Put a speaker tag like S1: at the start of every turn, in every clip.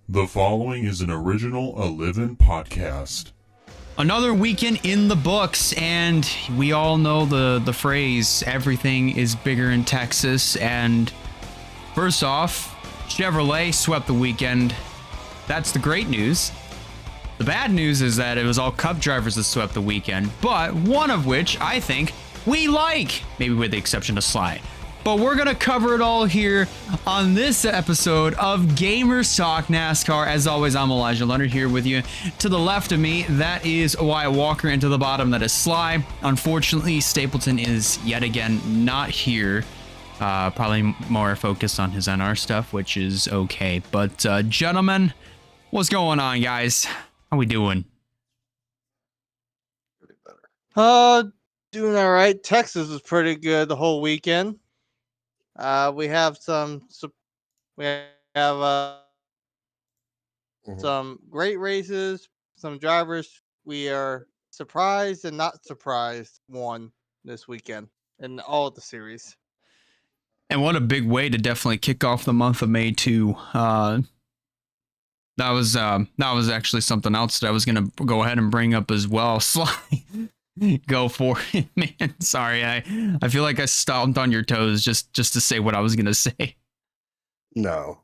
S1: The following is an original Aliven podcast.
S2: Another weekend in the books, and we all know the phrase, everything is bigger in Texas. And first off, Chevrolet swept the weekend. That's the great news. The bad news is that it was all Cup drivers that swept the weekend, but one of which I think we like, maybe with the exception of Sly. But we're going to cover it all here on this episode of Gamers Talk NASCAR. As always, I'm Elijah Leonard here with you. To the left of me, that is Wyatt Walker, and to the bottom, that is Sly. Unfortunately, Stapleton is yet again not here. Probably more focused on his NR stuff, which is okay. But gentlemen, what's going on, guys? How we doing?
S3: Doing all right. Texas was pretty good the whole weekend. We have some great races, some drivers we are surprised and not surprised won this weekend in all of the series.
S2: And what a big way to definitely kick off the month of May too. That was actually something else that I was gonna go ahead and bring up as well. Sly, go for it, man. Sorry, I feel like I stomped on your toes just to say what I was gonna say.
S4: No,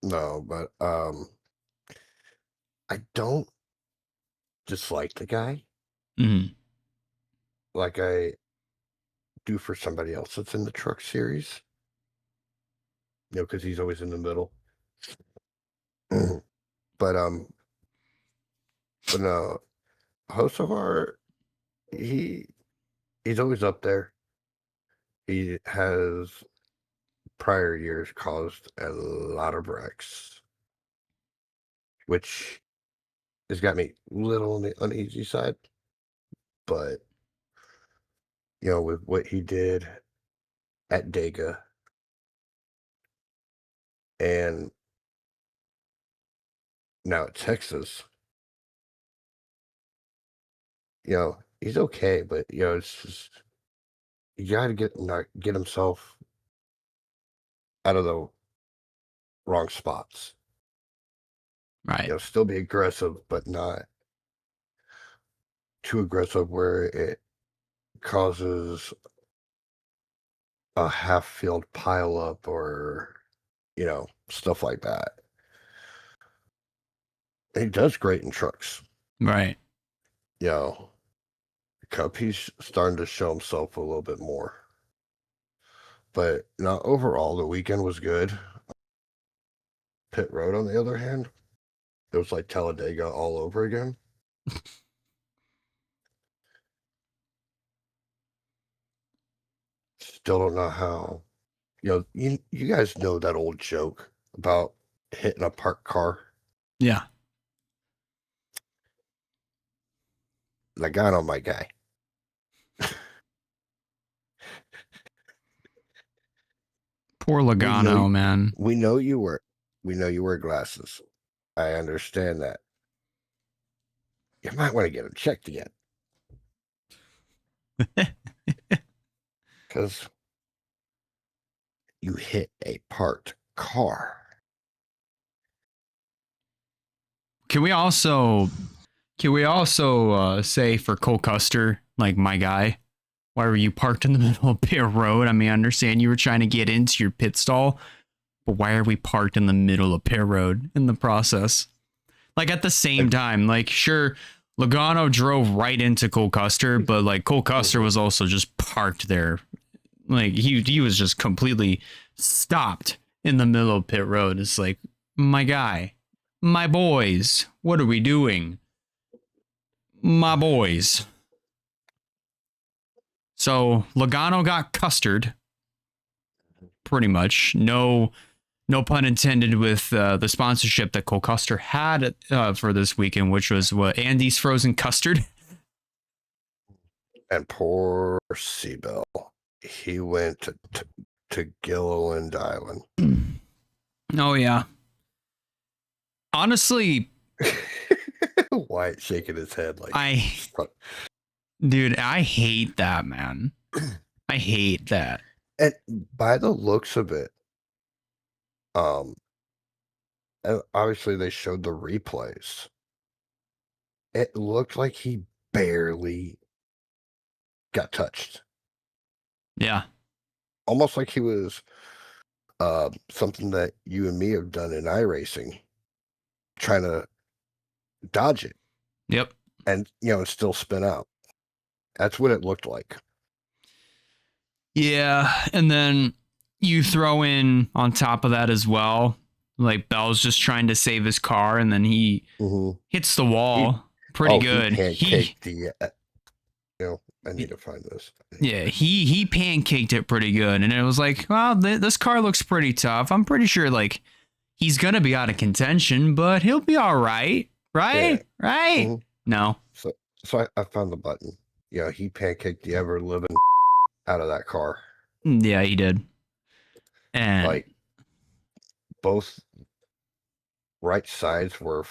S4: but I don't dislike the guy like I do for somebody else that's in the truck series. Because he's always in the middle. But no, Hocevar, he's always up there. He has prior years caused a lot of wrecks, which has got me a little on the uneasy side. But with what he did at Dega and now at Texas, he's okay, but it's just you got to not get himself out of the wrong spots.
S2: Right.
S4: Still be aggressive, but not too aggressive where it causes a half-field pileup or stuff like that. He does great in trucks.
S2: Right.
S4: Cup, he's starting to show himself a little bit more. But overall, the weekend was good. Pit Road, on the other hand, it was like Talladega all over again. Still don't know how. You guys know that old joke about hitting a parked car?
S2: Yeah.
S4: Logano, my guy.
S2: Poor Logano, man.
S4: We know you wear glasses. I understand that. You might want to get them checked again. Because you hit a parked car.
S2: Can we also say for Cole Custer, like, my guy, why were you parked in the middle of pit road? I mean, I understand you were trying to get into your pit stall, but why are we parked in the middle of pit road in the process? Like, at the same time, like, sure, Logano drove right into Cole Custer, but like Cole Custer was also just parked there. Like, he was just completely stopped in the middle of pit road. It's like, my guy, my boys, what are we doing? My boys. So Logano got custard, pretty much. No pun intended with the sponsorship that Cole Custer had for this weekend, which was Andy's Frozen Custard.
S4: And poor Seabell, he went to Gilliland Island.
S2: Oh yeah. Honestly,
S4: Wyatt shaking his head like
S2: dude, I hate that, man. I hate that.
S4: And by the looks of it, And obviously, they showed the replays. It looked like he barely got touched.
S2: Yeah.
S4: Almost like he was something that you and me have done in iRacing, trying to dodge it
S2: Yep.
S4: and, and still spin out. That's what it looked like.
S2: Yeah. And then you throw in on top of that as well, like Bell's just trying to save his car, and then he hits the wall pretty good.
S4: He I need to find this.
S2: Yeah, he pancaked it pretty good, and it was like, well, this car looks pretty tough. I'm pretty sure like he's gonna be out of contention, but he'll be all right, right?
S4: Yeah.
S2: Right?
S4: Mm-hmm.
S2: No.
S4: So I found the button. Yeah, he pancaked the ever living out of that car.
S2: Yeah, he did. And
S4: like both right sides were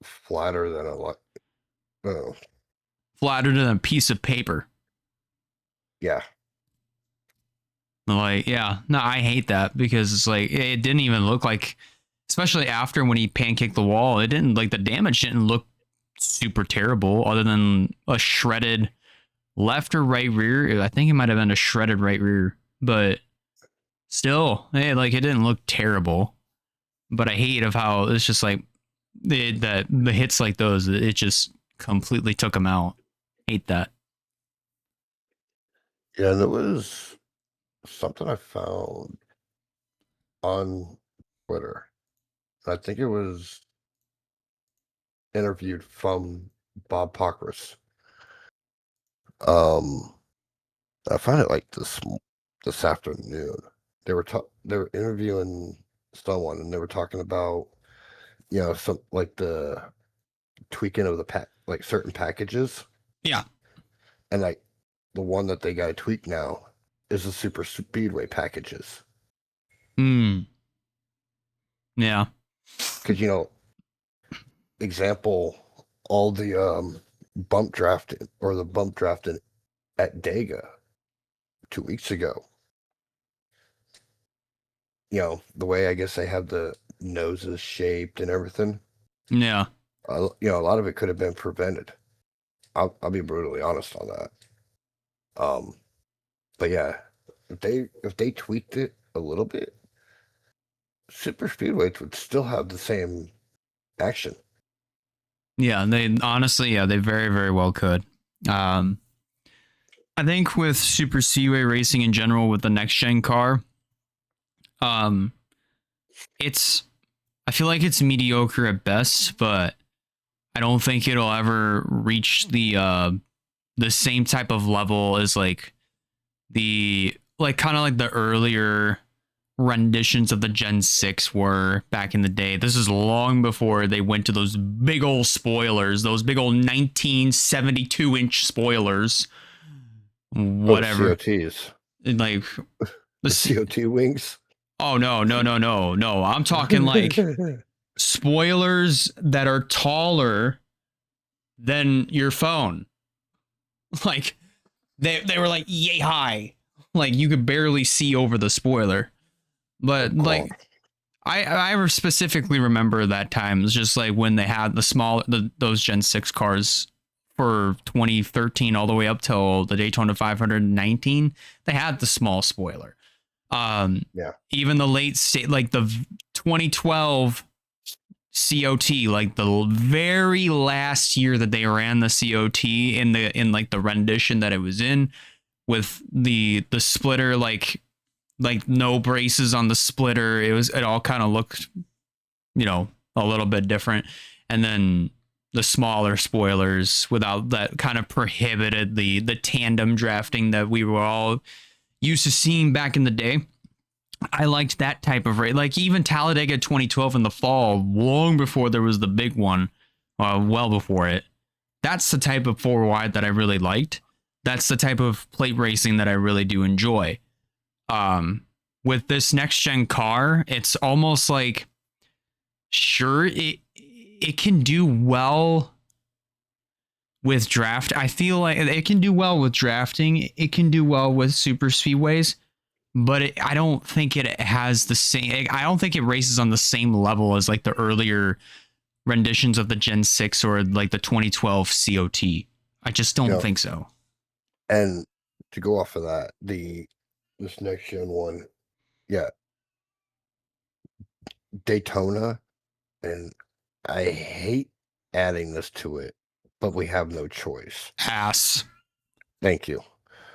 S4: flatter than
S2: flatter than a piece of paper.
S4: Yeah.
S2: Like, yeah, no, I hate that because it's like it didn't even look like, especially after when he pancaked the wall, it didn't like the damage didn't look super terrible other than a shredded left or right rear. I think it might have been a shredded right rear, but still, hey, like it didn't look terrible. But I hate of how it's just like the hits like those, it just completely took him out. Hate that.
S4: Yeah, and it was something I found on Twitter. I think it was interviewed from Bob Pockris. I found it like this afternoon. They were interviewing someone, and they were talking about some like the tweaking of the like certain packages.
S2: Yeah.
S4: And like the one that they got tweaked now is the super speedway packages.
S2: Yeah.
S4: Because example, all the bump drafting at Dega 2 weeks ago. The way I guess they have the noses shaped and everything.
S2: Yeah.
S4: A lot of it could have been prevented. I'll be brutally honest on that. But yeah, if they tweaked it a little bit, super speedways would still have the same action.
S2: Yeah, they honestly, they very, very well could. I think with super speedway racing in general, with the next gen car, I feel like it's mediocre at best, but I don't think it'll ever reach the same type of level as like the kind of like the earlier renditions of the Gen 6 were back in the day. This is long before they went to those big old spoilers, those big old 1972-inch spoilers. Whatever.
S4: COTs.
S2: Like
S4: the COT wings.
S2: Oh no. I'm talking like spoilers that are taller than your phone. Like they were like yay high. Like you could barely see over the spoiler. But like I specifically remember that time. It's just like when they had those Gen 6 cars for 2013 all the way up till the Daytona 519, they had the small spoiler. Even the late state, like the 2012 COT, like the very last year that they ran the COT in like the rendition that it was in, with the splitter, like no braces on the splitter. It all kind of looked, a little bit different. And then the smaller spoilers without that kind of prohibited the tandem drafting that we were all used to seeing back in the day. I liked that type of race. Like even Talladega 2012 in the fall, long before there was the big one, well before it. That's the type of four wide that I really liked. That's the type of plate racing that I really do enjoy. With this next gen car, it's almost like, sure, it can do well with draft. I feel like it can do well with drafting. It can do well with super speedways, but I don't think it has the same. I don't think it races on the same level as like the earlier renditions of the Gen 6 or like the 2012 COT. I just don't think so.
S4: And to go off of that, this next gen one, yeah, Daytona, and I hate adding this to it, but we have no choice.
S2: Ass.
S4: Thank you.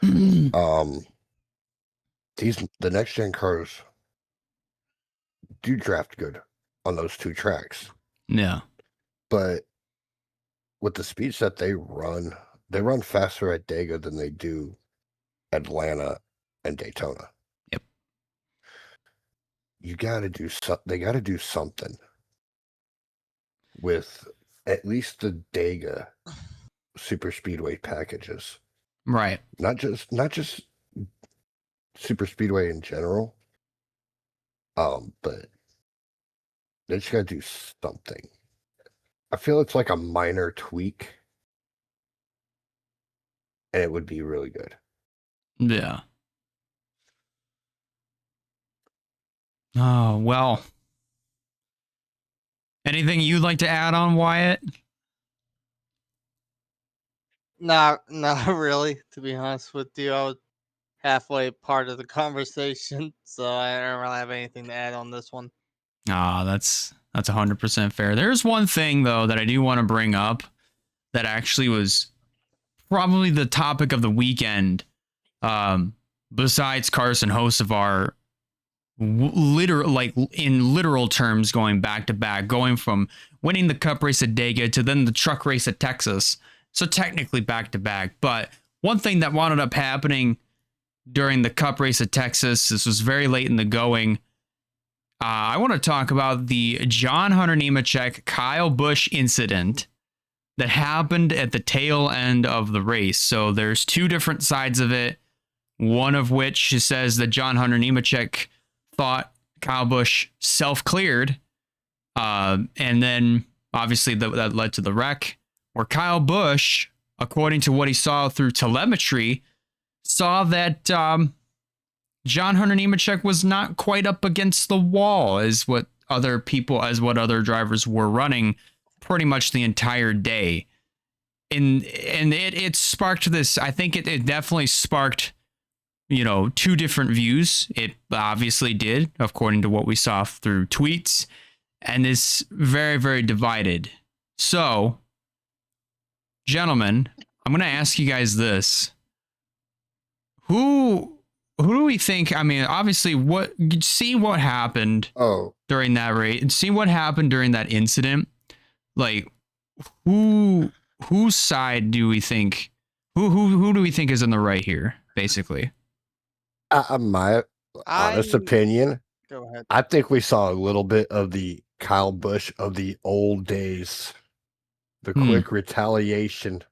S4: The next gen cars do draft good on those two tracks.
S2: Yeah.
S4: But with the speeds that they run faster at Dega than they do Atlanta and Daytona.
S2: Yep.
S4: They got to do something with at least the Dega super speedway packages.
S2: Right.
S4: Not just super speedway in general. But they just got to do something. I feel it's like a minor tweak, and it would be really good.
S2: Yeah. Oh, well. Anything you'd like to add on, Wyatt?
S3: Not really, to be honest with you. I was halfway part of the conversation, so I don't really have anything to add on this one.
S2: That's 100% fair. There's one thing though that I do want to bring up that actually was probably the topic of the weekend. Besides Carson Hocevar, in literal terms, going back to back, going from winning the Cup race at Dega to then the truck race at Texas. So technically back to back. But one thing that wound up happening during the Cup race at Texas, this was very late in the going. I want to talk about the John Hunter Nemechek Kyle Busch incident that happened at the tail end of the race. So there's two different sides of it. One of which says that John Hunter Nemechek thought Kyle Busch self-cleared. And then obviously that led to the wreck, where Kyle Busch, according to what he saw through telemetry, saw that John Hunter Nemechek was not quite up against the wall as what other drivers were running pretty much the entire day. And it sparked this. I think it definitely sparked, two different views. It obviously did, according to what we saw through tweets, and is very, very divided. So, gentlemen, I'm going to ask you guys this. Who do we think? I mean, obviously, see what happened during that race. See what happened during that incident. Like, whose side do we think? Who do we think is in the right here? Basically,
S4: My honest opinion.
S3: Go ahead.
S4: I think we saw a little bit of the Kyle Busch of the old days, the quick retaliation.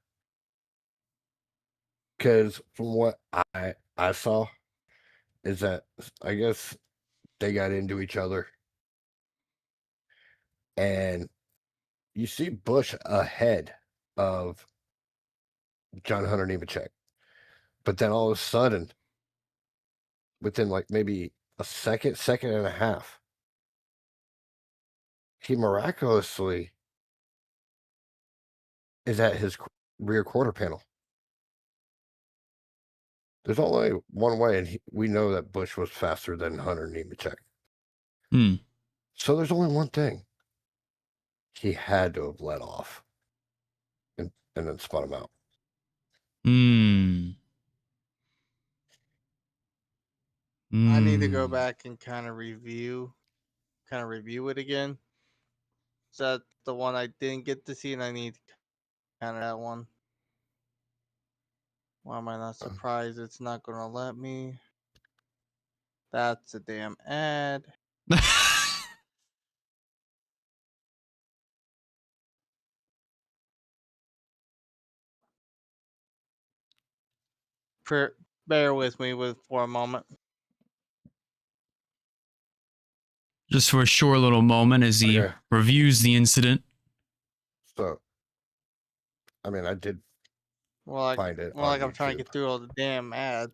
S4: Because from what I saw, is that I guess they got into each other, and you see Busch ahead of John Hunter Nemechek, but then all of a sudden, within like maybe a second and a half, he miraculously is at his rear quarter panel. There's only one way, and we know that Busch was faster than Hunter Nemechek. So there's only one thing. He had to have let off and then spun him out.
S3: I need to go back and kind of review it again. Is that the one I didn't get to see, and I need kind of that one? Why am I not surprised it's not going to let me? That's a damn ad. Bear with me for a moment.
S2: Just for a short little moment as he reviews the incident.
S4: So, I mean, I did find it.
S3: I'm trying to get through all the damn ads.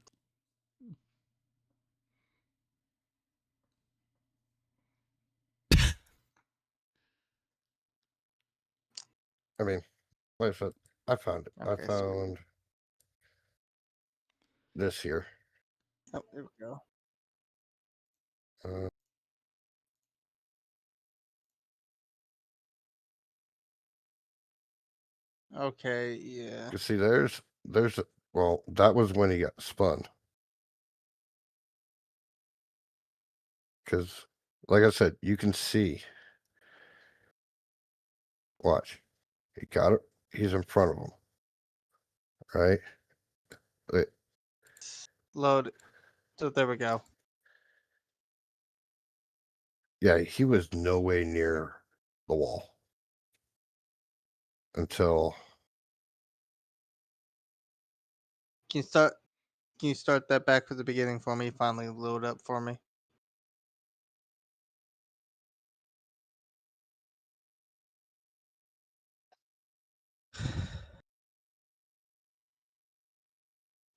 S4: I mean, like I said, I found it.
S3: Okay,
S4: I found this here.
S3: Oh, there we go.
S4: Uh,
S3: Okay, yeah.
S4: you see, there's well, that was when he got spun. Because, like I said, you can see. Watch, he got it. He's in front of him, right? Wait,
S3: Load. So there we go.
S4: yeah, he was no way near the wall until
S3: Can you start that back from the beginning for me? Finally load up for me.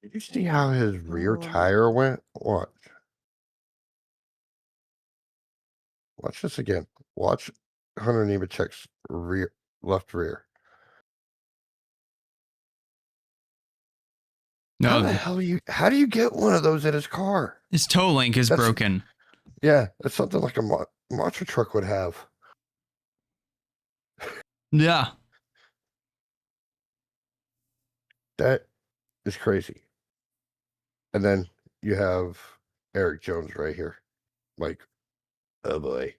S4: Did you see how his rear
S3: Oh.
S4: tire went? Watch. Watch this again. Watch Hunter Nemechek's left rear. How the
S2: No,
S4: hell how do you get one of those in his car?
S2: his toe link is
S4: That's-
S2: broken.
S4: Yeah, that's something like a monster truck would have.
S2: Yeah.
S4: That is crazy. And then you have Eric Jones right here. Like, oh boy.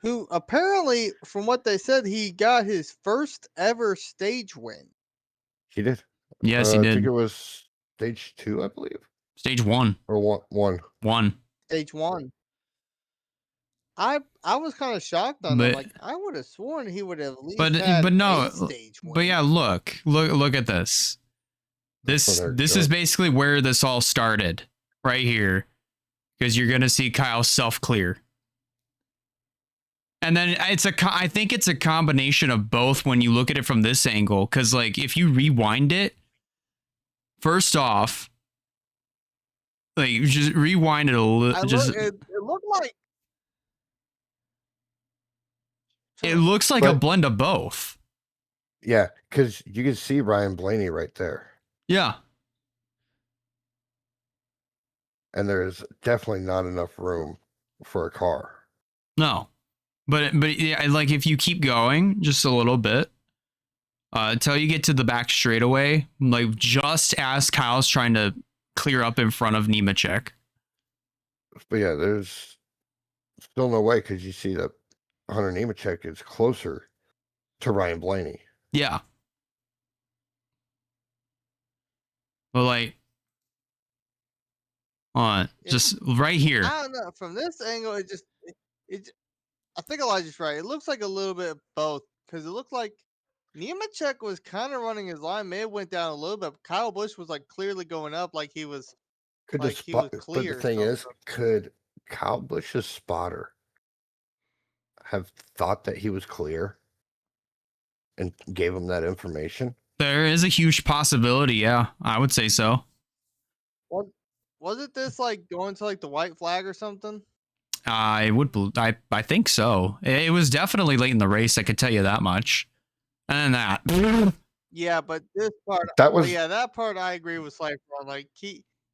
S3: Who apparently, from what they said, he got his first ever stage win.
S4: He did.
S2: Yes, he
S4: I think
S2: did.
S4: it was stage 2, I believe.
S2: Stage 1.
S4: Or one.
S2: 1.
S3: Stage 1. I was kind of shocked on that.
S2: But
S3: Like, I would have sworn he would have at least
S2: but
S3: had
S2: no.
S3: a stage win.
S2: But yeah, look at this. This is basically where this all started, right here, because you're gonna see Kyle self clear, and then I think it's a combination of both when you look at it from this angle, because like if you rewind it, first off, like you just rewind it a little,
S3: it looked like
S2: it looks like a blend of both.
S4: Yeah, because you can see Ryan Blaney right there.
S2: Yeah.
S4: And there's definitely not enough room for a car.
S2: No. But yeah, like if you keep going just a little bit, until you get to the back straightaway, like just as Kyle's trying to clear up in front of Nemechek.
S4: But yeah, there's still no way because you see that Hunter Nemechek is closer to Ryan Blaney.
S2: Yeah. But like, just right here.
S3: I don't know. From this angle, I think Elijah's right. It looks like a little bit of both because it looked like Nemechek was kind of running his line. May have went down a little bit. But Kyle Busch was like clearly going up, like he was
S4: But
S3: clear.
S4: the thing is, could Kyle Busch's spotter have thought that he was clear and gave him that information?
S2: There is a huge possibility. Yeah, I would say so.
S3: Wasn't this like going to like the white flag or something?
S2: I think so. It was definitely late in the race. I could tell you that much. And that.
S3: Yeah, but this part, that part I agree with Cypher on. Like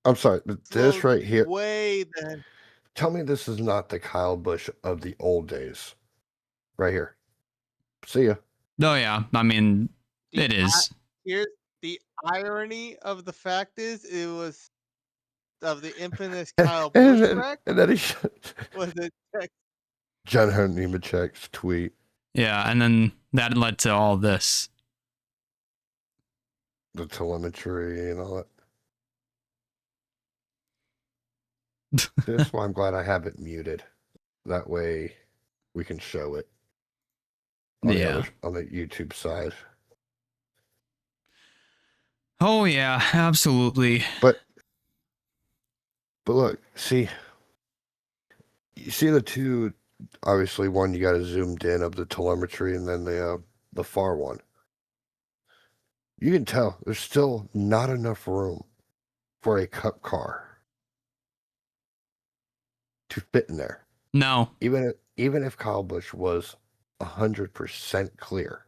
S4: I'm sorry, but this right here.
S3: Way then.
S4: Tell me this is not the Kyle Busch of the old days. Right here. See ya.
S2: No, yeah. I mean, it is.
S3: Here's the irony of the fact is it was of the infamous Kyle Busch wreck.
S4: And then
S3: was it
S4: John Hunter Nemechek's tweet.
S2: Yeah, and then that led to all this.
S4: The telemetry and all that. That's why I'm glad I have it muted. That way we can show it. On the YouTube side.
S2: Oh yeah, absolutely.
S4: But look, see, you see the two. Obviously, one you got it zoomed in of the telemetry, and then the far one. You can tell there's still not enough room for a cup car to fit in there.
S2: No.
S4: Even if Kyle Busch was 100% clear.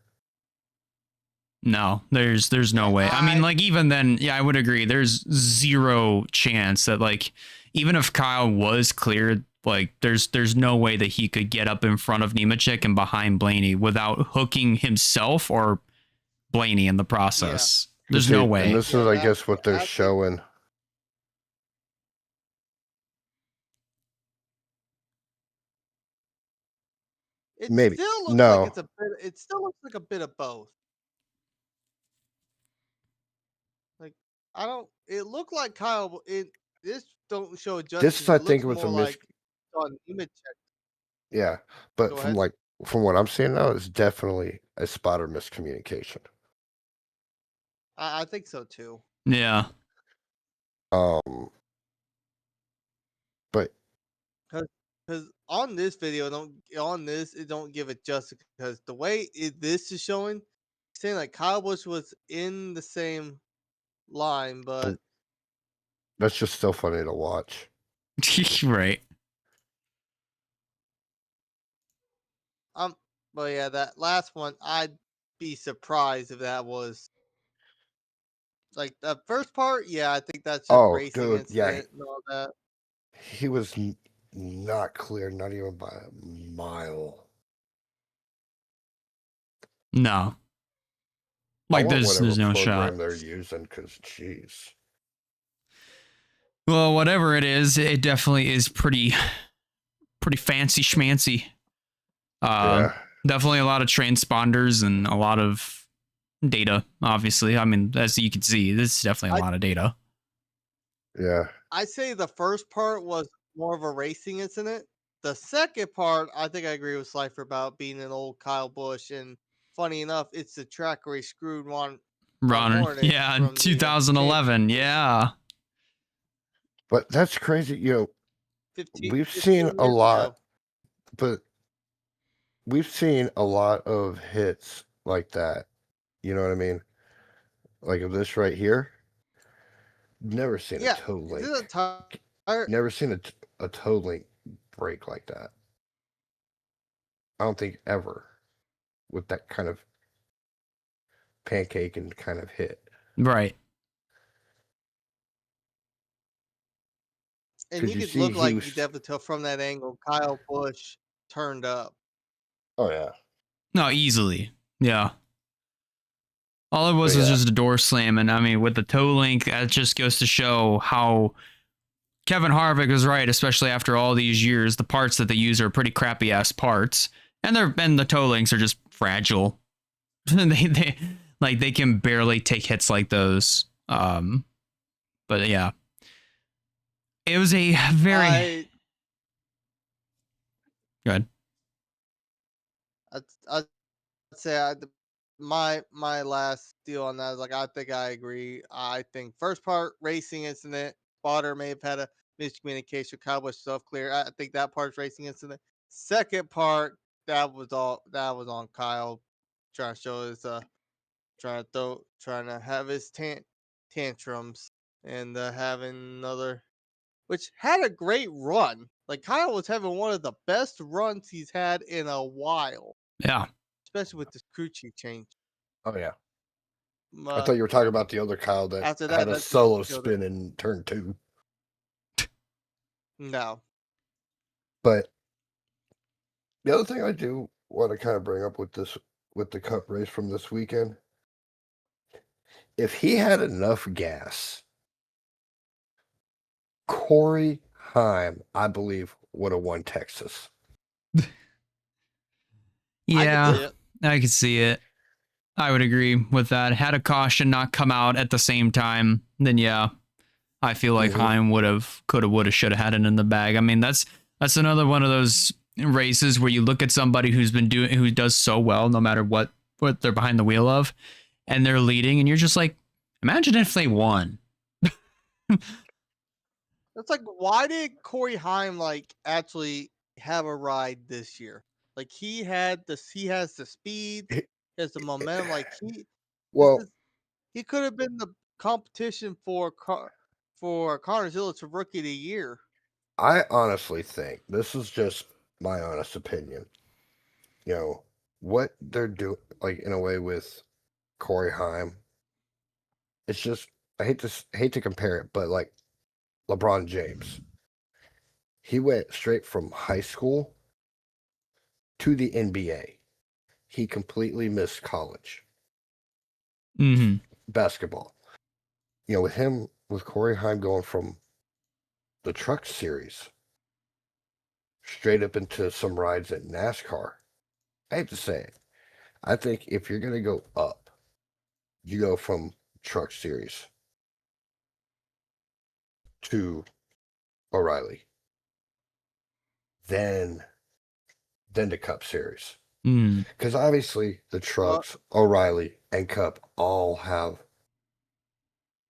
S2: No, there's no way. I mean, like, even then, yeah, I would agree. There's zero chance that, like, even if Kyle was cleared, like, there's no way that he could get up in front of Nemechek and behind Blaney without hooking himself or Blaney in the process. There's no way.
S4: And this is, I guess, what they're showing.
S3: It
S4: Maybe.
S3: still looks
S4: No.
S3: like it's a bit. It still looks like a bit of both. Like I don't. It looked like Kyle. This don't show adjustments.
S4: This, I think, was
S3: more
S4: a
S3: like on Nemechek.
S4: Yeah, but
S3: Go
S4: from
S3: ahead.
S4: from what I'm seeing now, it's definitely a spotter miscommunication.
S3: I think so too.
S2: Yeah.
S4: But
S3: because on this video, it don't give it justice because the way this is showing, saying like Kyle Busch was in the same line, but
S4: that's just still funny to watch.
S2: Right.
S3: but yeah, that last one, I'd be surprised if that was like the first part. Yeah, I think that's just racing
S4: Dude, yeah,
S3: incident and all that.
S4: he was not clear, not even by a mile.
S2: No. Like, there's no shot.
S4: They're using, because jeez.
S2: Well, whatever it is, it definitely is pretty fancy schmancy.
S4: Yeah.
S2: Definitely a lot of transponders and a lot of data, obviously. I mean, as you can see, this is definitely a lot of data.
S4: Yeah.
S3: I'd say the first part was more of a racing incident. The second part, I think I agree with Slifer about being an old Kyle Busch. And funny enough, it's the track where he screwed Ron Hornet.
S2: Yeah, in 2011. Yeah.
S4: But that's crazy. We've
S3: 15
S4: seen a lot,
S3: ago.
S4: but we've seen a lot of hits like that. You know what I mean? Like of this right here. Never seen a toe link. Never seen a toe link break like that. I don't think ever with that kind of pancake and kind of hit.
S2: Right.
S3: And you could look like you definitely tell from that angle Kyle Busch turned up.
S4: Oh yeah.
S2: No, easily. Yeah. All it was just a door slam, and I mean, with the toe link, that just goes to show how Kevin Harvick was right, especially after all these years. The parts that they use are pretty crappy ass parts, and the toe links are just fragile. they can barely take hits like those. But yeah, it was a very good.
S3: I'd say my last deal on that is like I think I agree. I think first part racing incident, spotter may have had a miscommunication. Kyle Busch self clear. I think that part's racing incident. Second part, that was on Kyle trying to show his trying to have his tantrums and having another, which had a great run. Like Kyle was having one of the best runs he's had in a while.
S2: Yeah.
S3: Especially with this crew chief change.
S4: Oh yeah. I thought you were talking about the other Kyle that had a solo spin in turn 2.
S3: No.
S4: But the other thing I do want to kind of bring up with the Cup race from this weekend, if he had enough gas, Corey Heim, I believe, would have won Texas.
S2: Yeah, I could see it. I would agree with that. Had a caution not come out at the same time, then yeah, I feel like Heim coulda, woulda, shoulda had it in the bag. I mean, that's another one of those races where you look at somebody who does so well, no matter what they're behind the wheel of, and they're leading, and you're just like, imagine if they won.
S3: It's like, why did Corey Heim actually have a ride this year? Like he has the speed, he has the momentum. Like he could have been the competition for Connorsville to Rookie of the Year.
S4: I honestly think, this is just my honest opinion, what they're doing, like in a way with Corey Haim, it's just I hate to compare it, but like LeBron James, he went straight from high school to the NBA. He completely missed college basketball. With Corey Haim going from the Truck Series straight up into some rides at NASCAR. I hate to say it. I think if you're gonna go up, you go from Truck Series to O'Reilly, then the Cup Series. Because obviously the trucks, O'Reilly, and Cup all have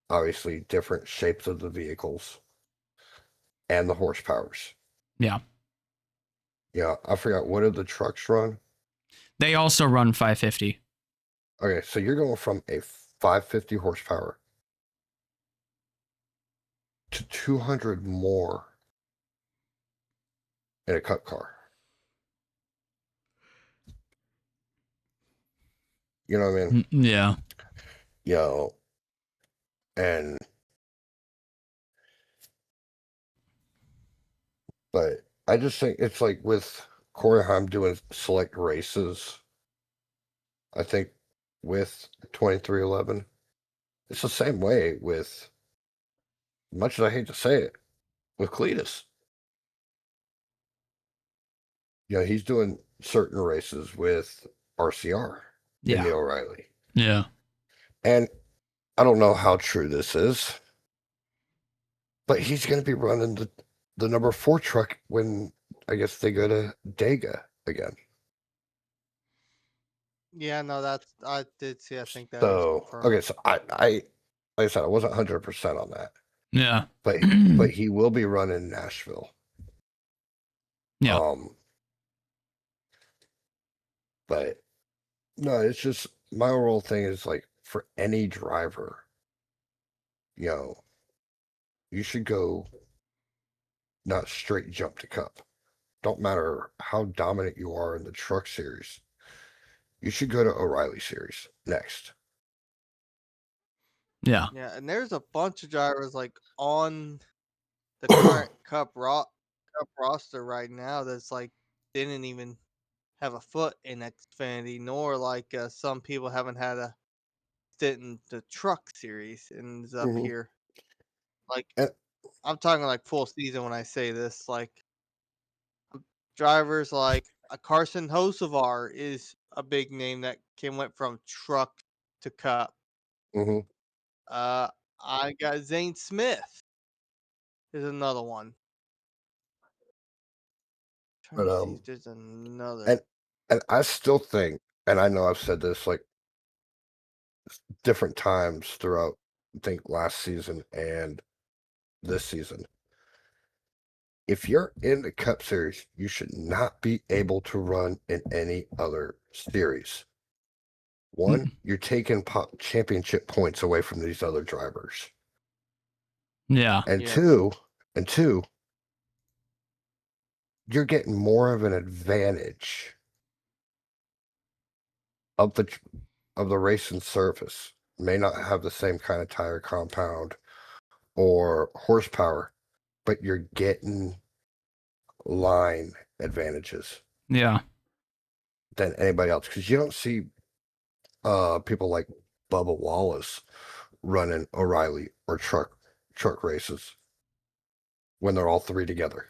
S4: obviously different shapes of the vehicles and the horsepowers.
S2: Yeah.
S4: Yeah, I forgot, what do the trucks run?
S2: They also run 550.
S4: Okay, so you're going from a 550 horsepower to 200 more in a Cup car. You know what I mean?
S2: Yeah.
S4: You know, and but I just think it's like with Corey Haim doing select races, I think with 2311, it's the same way with, much as I hate to say it, with Cletus. You know, he's doing certain races with RCR in the O'Reilly.
S2: Yeah.
S4: And I don't know how true this is, but he's going to be running the number 4 truck when I guess they go to Dega again.
S3: Yeah, no, I did see. I think that was
S4: So
S3: confirmed.
S4: okay, so I like I said, I wasn't 100% on that.
S2: Yeah.
S4: But he will be running Nashville.
S2: Yeah.
S4: But no, it's just my overall thing is like for any driver, you know, you should go not straight jump to Cup. Don't matter how dominant you are in the Truck Series. You should go to O'Reilly Series next.
S2: Yeah.
S3: Yeah, and there's a bunch of drivers like on the current Cup roster right now that's like didn't even have a foot in Xfinity, nor like some people haven't had a stint in the Truck Series and is up here. Like
S4: And,
S3: I'm talking like full season when I say this. Like drivers like Carson Hocevar is a big name that went from Truck to Cup.
S4: mhm.
S3: I got Zane Smith is another one. Trying
S4: But
S3: to see if there's another.
S4: and I still think, and I know I've said this like different times throughout, I think last season and this season. If you're in the Cup Series, you should not be able to run in any other series. One, you're taking championship points away from these other drivers.
S2: Yeah.
S4: And
S3: Yes.
S4: two, you're getting more of an advantage of the racing surface. May not have the same kind of tire compound or horsepower, but you're getting line advantages
S2: Yeah.
S4: than anybody else, because you don't see people like Bubba Wallace running O'Reilly or truck races when they're all three together.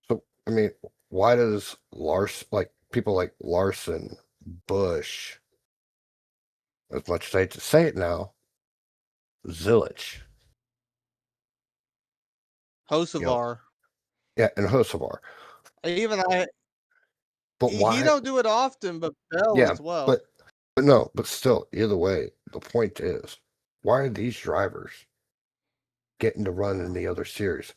S4: So I mean, why does people like Larson, Bush, as much as I hate to say it now, Zilich,
S3: Hocevar.
S4: Yeah, and Hocevar.
S3: Even
S4: But
S3: he
S4: why?
S3: don't do it often, but Bell
S4: Yeah,
S3: as well.
S4: but no, but still, either way, the point is, why are these drivers getting to run in the other series?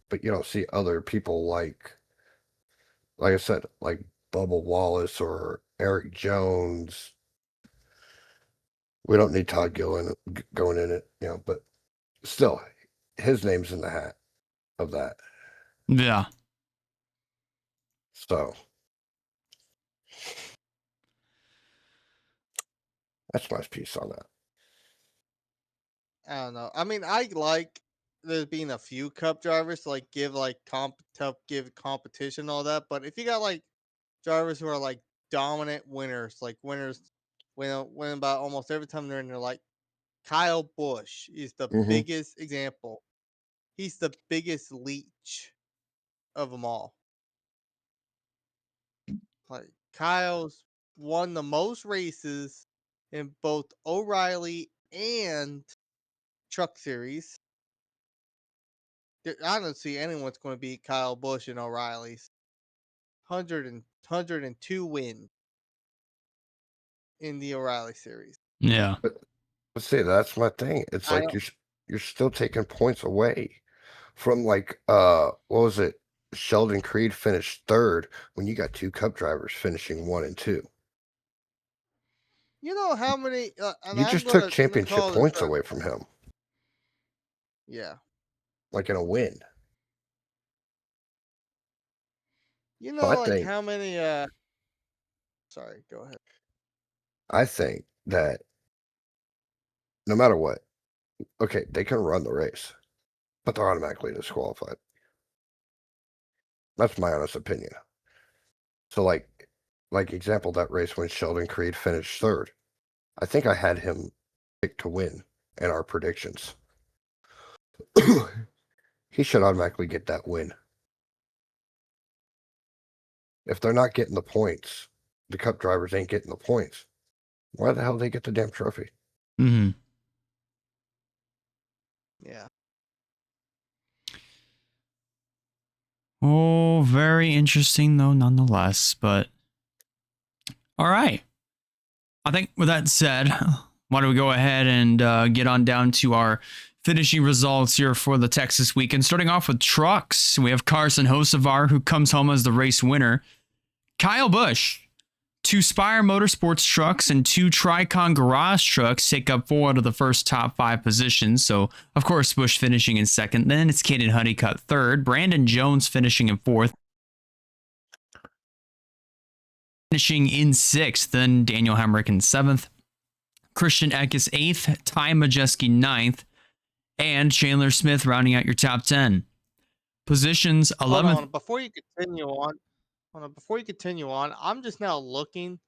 S4: But you don't see other people like I said, like Bubba Wallace or Eric Jones. We don't need Todd Gillen going in it, but still, his name's in the hat of that.
S2: Yeah.
S4: So That's my piece on that.
S3: I don't know. I mean, I like there being a few Cup drivers to like give like give competition and all that. But if you got like drivers who are like dominant winners, like winners win about almost every time they're in there, like Kyle Busch is the
S4: Mm-hmm.
S3: biggest example. He's the biggest leech of them all. Like Kyle's won the most races in both O'Reilly and Truck Series. I don't see anyone's going to beat Kyle Busch and O'Reilly's 102 wins in the O'Reilly series.
S2: Yeah.
S4: But see, that's my thing. It's
S3: I
S4: like
S3: don't.
S4: you're still taking points away from like what was it? Sheldon Creed finished third when you got two Cup drivers finishing 1 and 2.
S3: You know how many? And
S4: You
S3: I'm
S4: just took
S3: gonna
S4: championship
S3: call this.
S4: points away from him,
S3: Yeah.
S4: like in a win.
S3: You
S4: So I
S3: know, like
S4: think
S3: how many? Sorry. Go ahead.
S4: I think that no matter what, okay, they can run the race, but they're automatically disqualified. That's my honest opinion. So like example, that race when Sheldon Creed finished third, I think I had him picked to win in our predictions. He should automatically get that win. If they're not getting the points, the Cup drivers ain't getting the points. Why the hell they get the damn trophy?
S2: Mm-hmm.
S3: Yeah.
S2: Oh, very interesting though, nonetheless. But all right. I think with that said, why don't we go ahead and get on down to our finishing results here for the Texas weekend. Starting off with trucks, we have Carson Hocevar, who comes home as the race winner. Kyle Busch, 2 Spire Motorsports trucks and 2 Tricon Garage trucks take up 4 out of the first top 5 positions. So, of course, Busch finishing in second. Then it's Caden Honeycutt third. Brandon Jones finishing in fourth. Finishing in sixth. Then Daniel Hemrick in seventh. Christian Eckes eighth. Ty Majeski ninth. And Chandler Smith rounding out your top 10. Positions 11th.
S3: Hold on. Before you continue on, I'm just now looking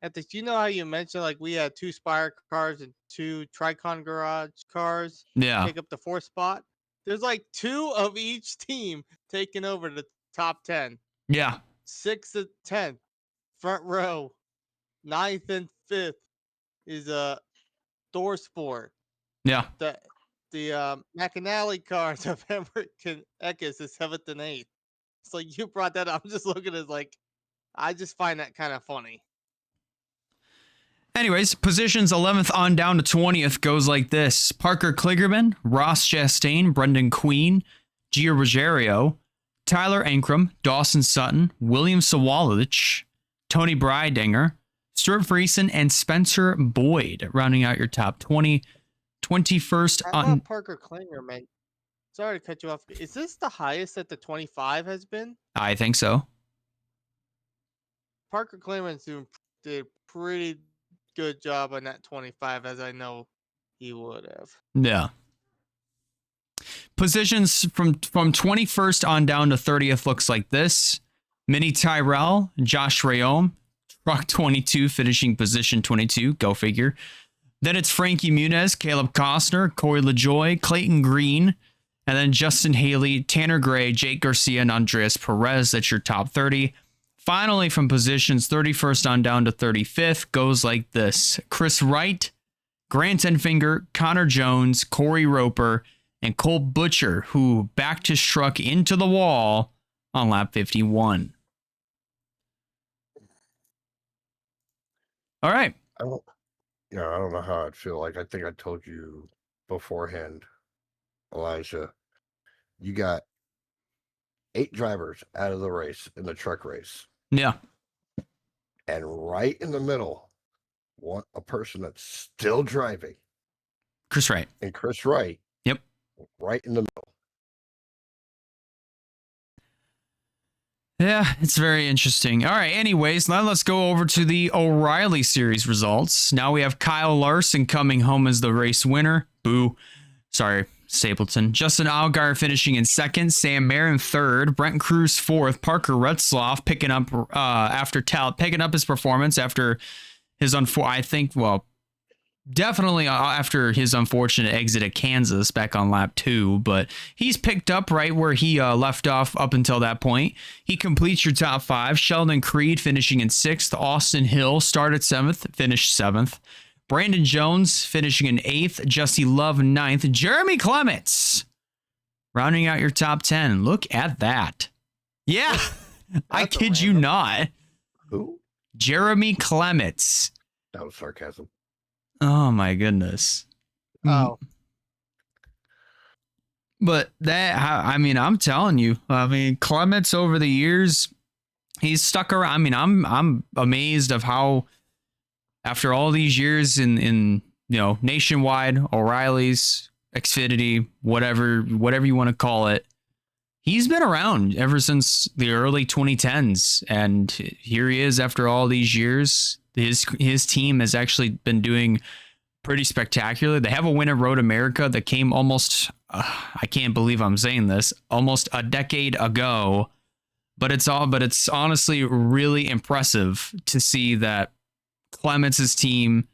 S3: at this. You know how you mentioned like we had 2 Spire cars and 2 Tricon Garage cars
S2: Yeah.
S3: take up the 4th spot? There's like 2 of each team taking over the top 10.
S2: Yeah.
S3: 6th and 10th, front row. 9th and 5th is Thor Sport.
S2: Yeah.
S3: The McAnally cars of Emmerich and Eckes is 7th and 8th. So you brought that up. I'm just looking at like, I just find that kind of funny.
S2: Anyways, positions 11th on down to 20th goes like this. Parker Kligerman, Ross Chastain, Brendan Queen, Gio Ruggiero, Tyler Ankrum, Dawson Sutton, William Sawalich, Tony Breidinger, Stuart Friesen, and Spencer Boyd, rounding out your top 20. 21st
S3: How
S2: on...
S3: about Parker Kligerman? Sorry to cut you off. Is this the highest that the 25 has been?
S2: I think so.
S3: Parker Kligerman did a pretty good job on that 25, as I know he would have.
S2: Yeah. Positions from 21st on down to 30th looks like this. Minnie Tyrell, Josh Rayom, Truck 22 finishing position 22, go figure. Then it's Frankie Muniz, Caleb Costner, Corey LaJoy, Clayton Green, and then Justin Haley, Tanner Gray, Jake Garcia, and Andreas Perez. That's your top 30. Finally, from positions 31st on down to 35th goes like this. Chris Wright, Grant Enfinger, Connor Jones, Corey Roper, and Cole Butcher, who backed his truck into the wall on lap 51. All right.
S4: I don't know how I'd feel. Like I think I told you beforehand, Elijah, you got 8 drivers out of the race in the truck race.
S2: Yeah.
S4: And right in the middle, a person that's still driving.
S2: Chris Wright.
S4: And Chris Wright.
S2: Yep.
S4: Right in the middle.
S2: Yeah, it's very interesting. All right, anyways, now let's go over to the O'Reilly Series results. Now we have Kyle Larson coming home as the race winner. Boo. Sorry, Stapleton. Justin Allgaier finishing in second. Sam Marin third. Brent Cruz fourth. Parker Retzloff picking up picking up his performance after his definitely after his unfortunate exit at Kansas back on lap 2, but he's picked up right where he left off up until that point. He completes your top 5. Sheldon Creed finishing in 6th. Austin Hill started 7th, finished 7th. Brandon Jones finishing in 8th. Jesse Love 9th. Jeremy Clements rounding out your top 10. Look at that. Yeah, I kid you not.
S4: Who?
S2: Jeremy Clements.
S4: That was sarcasm.
S2: Oh my goodness.
S3: Oh,
S2: But I'm telling you, Clements over the years, he's stuck around. I'm amazed of how after all these years in Nationwide, O'Reilly's, Xfinity, whatever you want to call it, he's been around ever since the early 2010s, and here he is after all these years. His team has actually been doing pretty spectacular. They have a win at Road America that came almost, I can't believe I'm saying this, almost a decade ago. But it's honestly really impressive to see that Clements' team,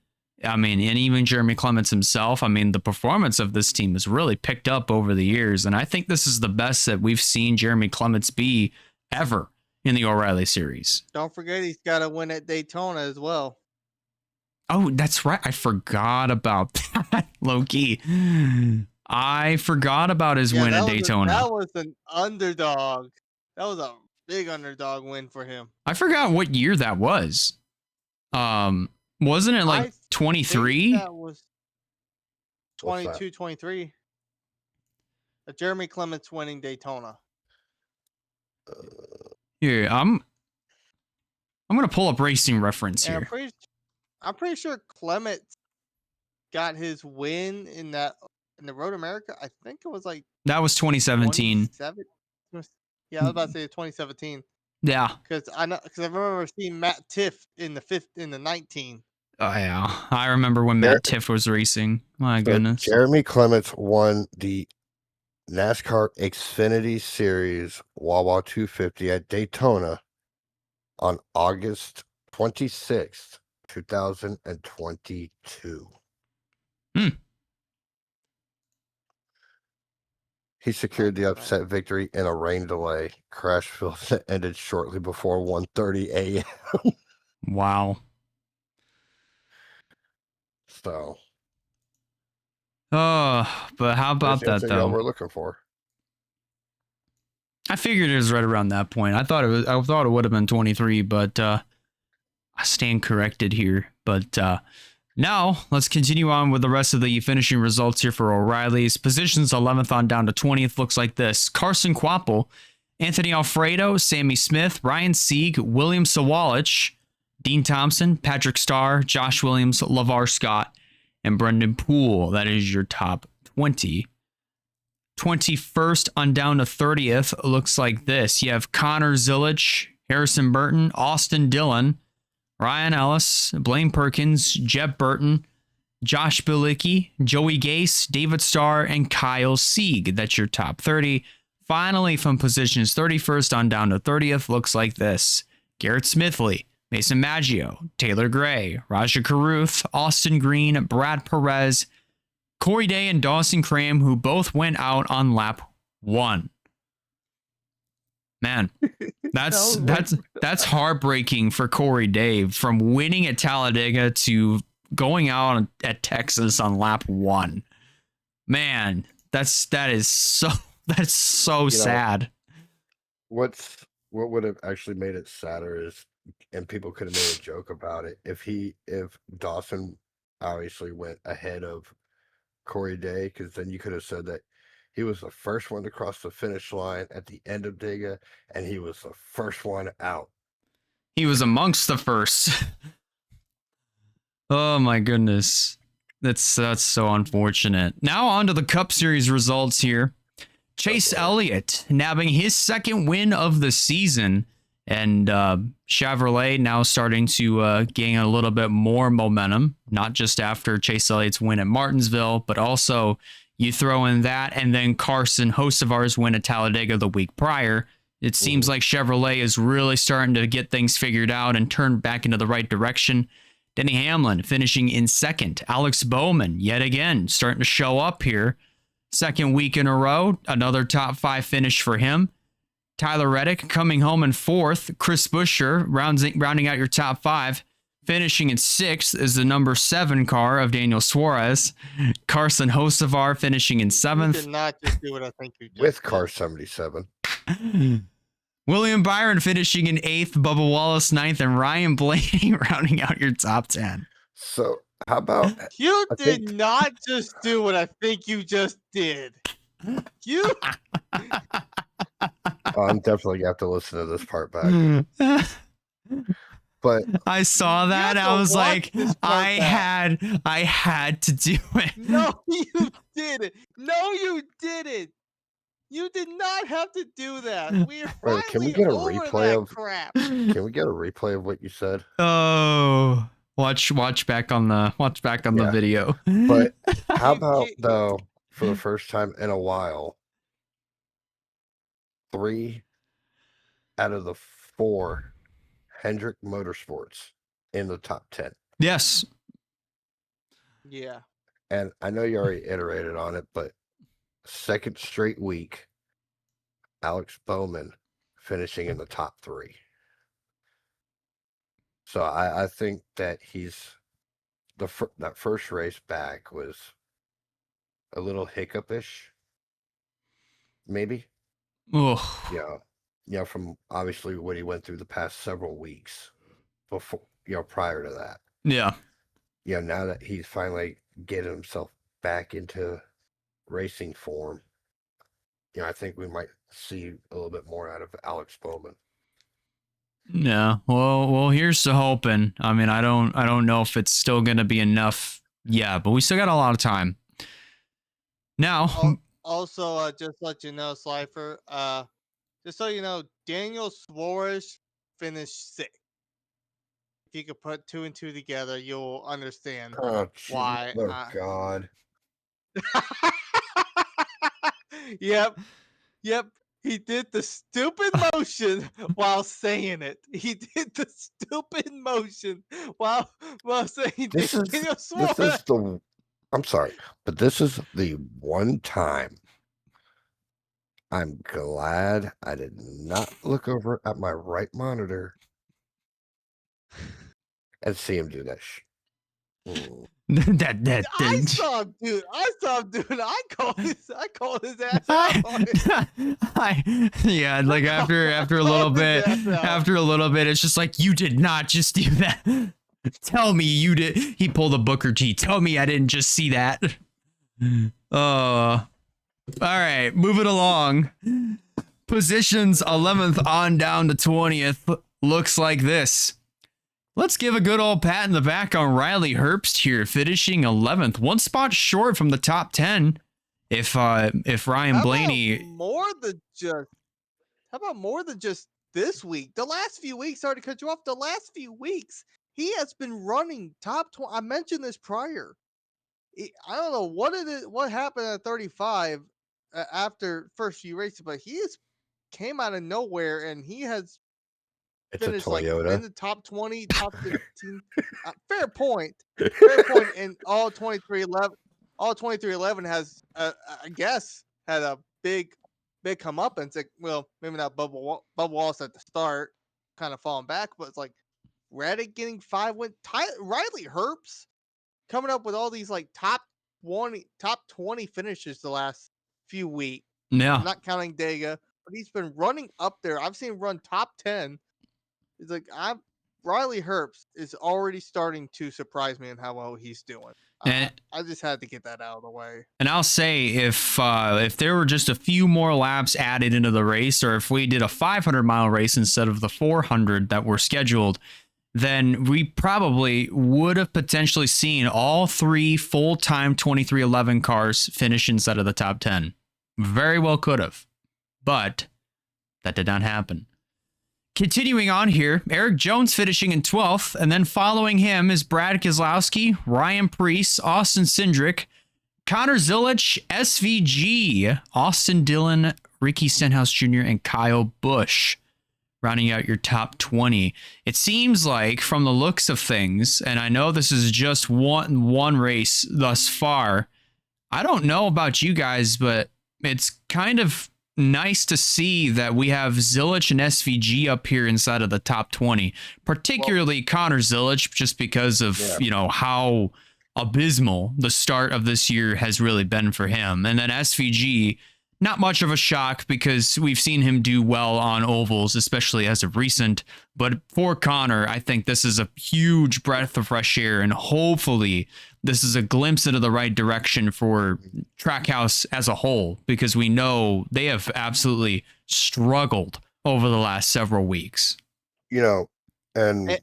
S2: and even Jeremy Clements himself, the performance of this team has really picked up over the years. And I think this is the best that we've seen Jeremy Clements be ever in the O'Reilly Series.
S3: don't forget he's got to win at Daytona as well.
S2: Oh, that's right. I forgot about that, Loki. I forgot about his win at Daytona.
S3: That was an underdog. That was a big underdog win for him.
S2: I forgot what year that was. Wasn't it like 23?
S3: That was 22, 23. Jeremy Clements winning Daytona.
S2: Here, I'm gonna pull up Racing Reference here.
S3: I'm pretty sure Clements got his win in the Road America. I think it was like
S2: that was 2017.
S3: Yeah, I was about to say 2017.
S2: Yeah,
S3: because I remember seeing Matt Tiff in the 19.
S2: Oh yeah, I remember when Matt Tiff was racing. My goodness.
S4: Jeremy Clements won the NASCAR Xfinity Series Wawa 250 at Daytona on August 26th, 2022. He secured the upset victory in a rain delay crash field that ended shortly before 1:30 a.m.
S2: Wow.
S4: So.
S2: Oh, but how about that though?
S4: We're looking for.
S2: I figured it was right around that point. I thought it would have been 23, but I stand corrected here. But now let's continue on with the rest of the finishing results here for O'Reilly's. Positions 11th on down to 20th looks like this: Carson Quapple, Anthony Alfredo, Sammy Smith, Ryan Sieg, William Sawalich, Dean Thompson, Patrick Starr, Josh Williams, LeVar Scott, and Brendan Poole. That is your top 20. 21st on down to 30th looks like this. You have Connor Zillich, Harrison Burton, Austin Dillon, Ryan Ellis, Blaine Perkins, Jeb Burton, Josh Bilicki, Joey Gase, David Starr, and Kyle Sieg. That's your top 30. Finally, from positions 31st on down to 30th looks like this: Garrett Smithley, Mason Maggio, Taylor Gray, Raja Caruth, Austin Green, Brad Perez, Corey Day, and Dawson Cram, who both went out on lap 1. Man, that's heartbreaking for Corey Day, from winning at Talladega to going out at Texas on lap 1. Man, that's so sad.
S4: What would have actually made it sadder is, and people could have made a joke about it, if Dawson obviously went ahead of Corey Day, because then you could have said that he was the first one to cross the finish line at the end of Dega, and he was the first one out.
S2: He was amongst the first. Oh my goodness. That's so unfortunate. Now on to the Cup Series results here. Chase Elliott nabbing his second win of the season And Chevrolet now starting to gain a little bit more momentum, not just after Chase Elliott's win at Martinsville, but also you throw in that and then Carson Hocevar's win at Talladega the week prior. It seems like Chevrolet is really starting to get things figured out and turn back into the right direction. Denny Hamlin finishing in second. Alex Bowman, yet again, starting to show up here. Second week in a row, another top 5 finish for him. Tyler Reddick coming home in fourth. Chris Buescher rounding out your top 5. Finishing in sixth is the number 7 car of Daniel Suarez. Carson Hocevar finishing in 7th.
S3: You did not just do what I think you did.
S4: With car 77.
S2: William Byron finishing in 8th. Bubba Wallace 9th. And Ryan Blaney rounding out your top 10.
S4: So how about
S3: You did not just do what I think you just did. You.
S4: I'm definitely gonna have to listen to this part back. But
S2: I saw that. I was like, I had to do it.
S3: No, you didn't. No, you didn't. You did not have to do that. We're
S4: Bro, can we
S3: finally
S4: get a
S3: over
S4: replay
S3: that
S4: of
S3: crap.
S4: Can we get a replay of what you said?
S2: Oh, watch back on the video.
S4: But how about though, for the first time in a while, 3 out of the 4 Hendrick Motorsports in the top 10.
S2: Yes.
S3: Yeah.
S4: And I know you already iterated on it, but second straight week, Alex Bowman finishing in the top 3. So I think that that first race back was a little hiccupish, maybe.
S2: Oh.
S4: Yeah, from obviously what he went through the past several weeks before, prior to that.
S2: Yeah.
S4: Now that he's finally getting himself back into racing form, I think we might see a little bit more out of Alex Bowman.
S2: Yeah. Well, here's to hoping. I mean, I don't know if it's still going to be enough. Yeah, but we still got a lot of time. Now,
S3: also, just let you know, Slifer, just so you know, Daniel Suarez finished 6th. If you could put 2 and 2 together, you'll understand why.
S4: Oh, God.
S3: Yep. He did the stupid motion while saying it. He did the stupid motion while saying Daniel Suarez.
S4: I'm sorry, but this is the one time I'm glad I did not look over at my right monitor and see him do that.
S3: I saw him do it. I called his ass out on it.
S2: Yeah, like after a little bit, it's just like, you did not just do that. Tell me you did. He pulled a Booker T. Tell me I didn't just see that. All right, moving along. Positions 11th on down to 20th looks like this. Let's give a good old pat in the back on Riley Herbst here, finishing 11th, 1 spot short from the top 10. If Ryan Blaney,
S3: how about more than just this week? The last few weeks, sorry to cut you off. The last few weeks, he has been running top 20. I mentioned this prior. I don't know what happened at 35 after first few races, but came out of nowhere and he has finished like in the top 20, top 15. Fair point. And all 2311 has, I guess, had a big comeuppance. Well, maybe not Bubba Wallace at the start, kind of falling back, but it's like Reddick getting 5 wins. Riley Herbst coming up with all these like top 20 finishes the last few weeks.
S2: Yeah.
S3: I'm not counting Dega, but he's been running up there. I've seen him run top 10. It's like Riley Herbst is already starting to surprise me in how well he's doing. I just had to get that out of the way.
S2: And I'll say if there were just a few more laps added into the race, or if we did a 500-mile race instead of the 400 that were scheduled, then we probably would have potentially seen all 3 full-time 2311 cars finish inside of the top 10. Very well could have, but that did not happen. Continuing on here, Eric Jones finishing in 12th, and then following him is Brad Keselowski, Ryan Preece, Austin Cindric, Connor Zilich, SVG, Austin Dillon, Ricky Stenhouse Jr., and Kyle Busch, rounding out your top 20. It seems like, from the looks of things, and I know this is just one race thus far, I don't know about you guys, but it's kind of nice to see that we have Zilich and SVG up here inside of the top 20, particularly Connor Zilich, just because of, how abysmal the start of this year has really been for him. And then SVG, not much of a shock because we've seen him do well on ovals, especially as of recent. But for Connor, I think this is a huge breath of fresh air, and hopefully this is a glimpse into the right direction for Trackhouse as a whole, because we know they have absolutely struggled over the last several weeks.
S4: And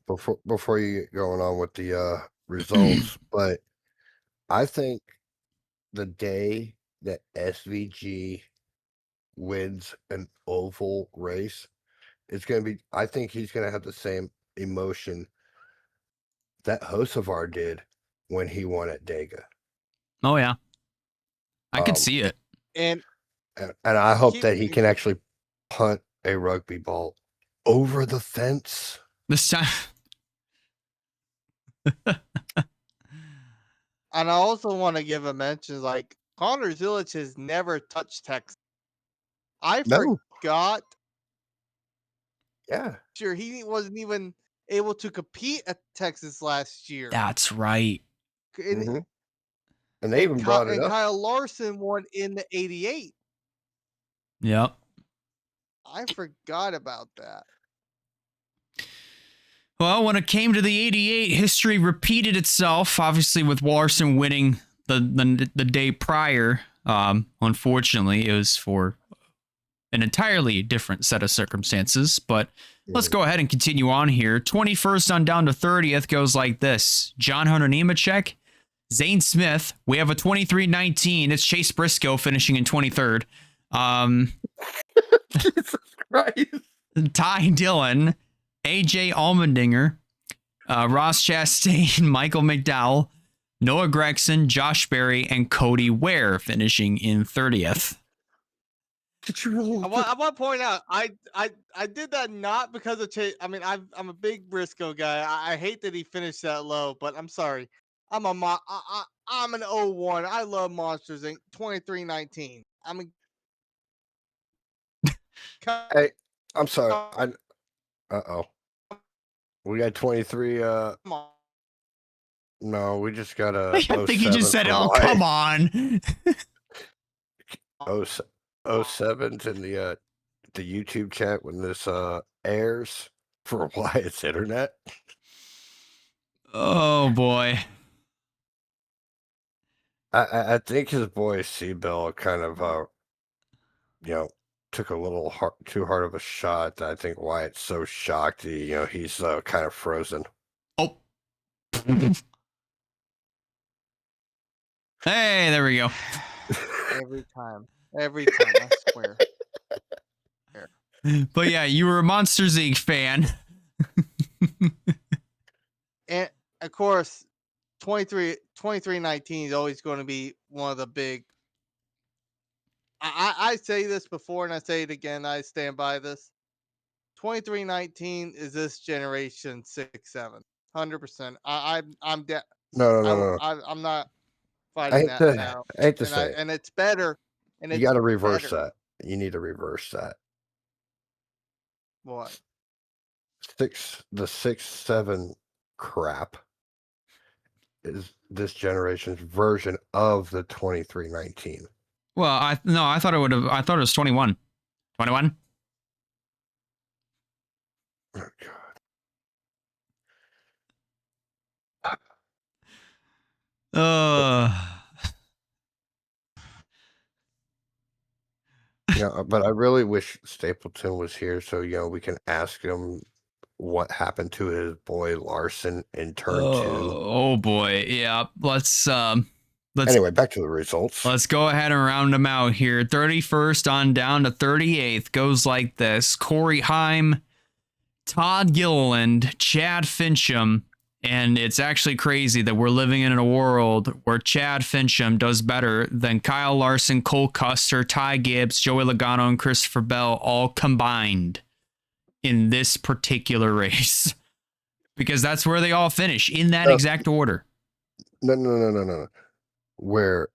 S4: before you get going on with the results, but I think the day that SVG wins an oval race, it's going to be, I think he's going to have the same emotion that Hocevar did when he won at Dega.
S2: Oh, yeah. I could see it.
S3: And
S4: I hope that he can actually punt a rugby ball over the fence
S2: this time.
S3: And I also want to give a mention, like, Connor Zilich has never touched Texas. I forgot.
S4: Yeah.
S3: Sure, he wasn't even able to compete at Texas last year.
S2: That's right.
S3: And,
S4: and they even brought it up.
S3: Kyle Larson won in the 88.
S2: Yep.
S3: I forgot about that.
S2: Well, when it came to the 88, history repeated itself, obviously with Larson winning the day prior. Unfortunately, it was for an entirely different set of circumstances, but let's go ahead and continue on here. 21st on down to 30th goes like this. John Hunter Nemechek, Zane Smith. We have a 23-19. It's Chase Briscoe finishing in 23rd.
S4: Jesus Christ.
S2: Ty Dillon, AJ Allmendinger, Ross Chastain, Michael McDowell, Noah Gregson, Josh Berry, and Cody Ware finishing in 30th.
S3: I want to point out, I did that not because of Chase. I mean, I'm a big Briscoe guy. I hate that he finished that low, but I'm sorry. I'm an 01. I love Monsters Inc. 23-19. I mean,
S4: hey, I'm sorry. We got 23.
S3: Come on.
S4: No, we just got a.
S2: I think he just said, "Oh, come on."
S4: 07's in the YouTube chat when this airs for Wyatt's internet.
S2: Oh boy.
S4: I think his boy Seabell kind of took a little too hard of a shot. I think Wyatt's so shocked he's kind of frozen.
S2: Oh. Hey, there we go.
S3: Every time, I swear.
S2: But yeah, you were a Monsters Inc. fan.
S3: And of course, 23-19 is always going to be one of the big. I say this before and I say it again. I stand by this. 23-19 is this generation 6-7, 100%. I'm dead.
S4: No.
S3: I'm not fighting that now.
S4: I hate to say it.
S3: And it's better. And
S4: you got to reverse that. You need to reverse that.
S3: What?
S4: The 6-7 crap is this generation's version of the 23-19.
S2: Well, I thought it was 21. 21?
S4: Oh God. Yeah, but I really wish Stapleton was here so we can ask him what happened to his boy Larson in turn 2.
S2: Oh boy, yeah. Let's
S4: anyway, back to the results.
S2: Let's go ahead and round them out here. 31st on down to 38th goes like this. Corey Heim, Todd Gilliland, Chad Fincham, and it's actually crazy that we're living in a world where Chad Fincham does better than Kyle Larson, Cole Custer, Ty Gibbs, Joey Logano, and Christopher Bell all combined in this particular race. Because that's where they all finish, in that exact order.
S4: No. Where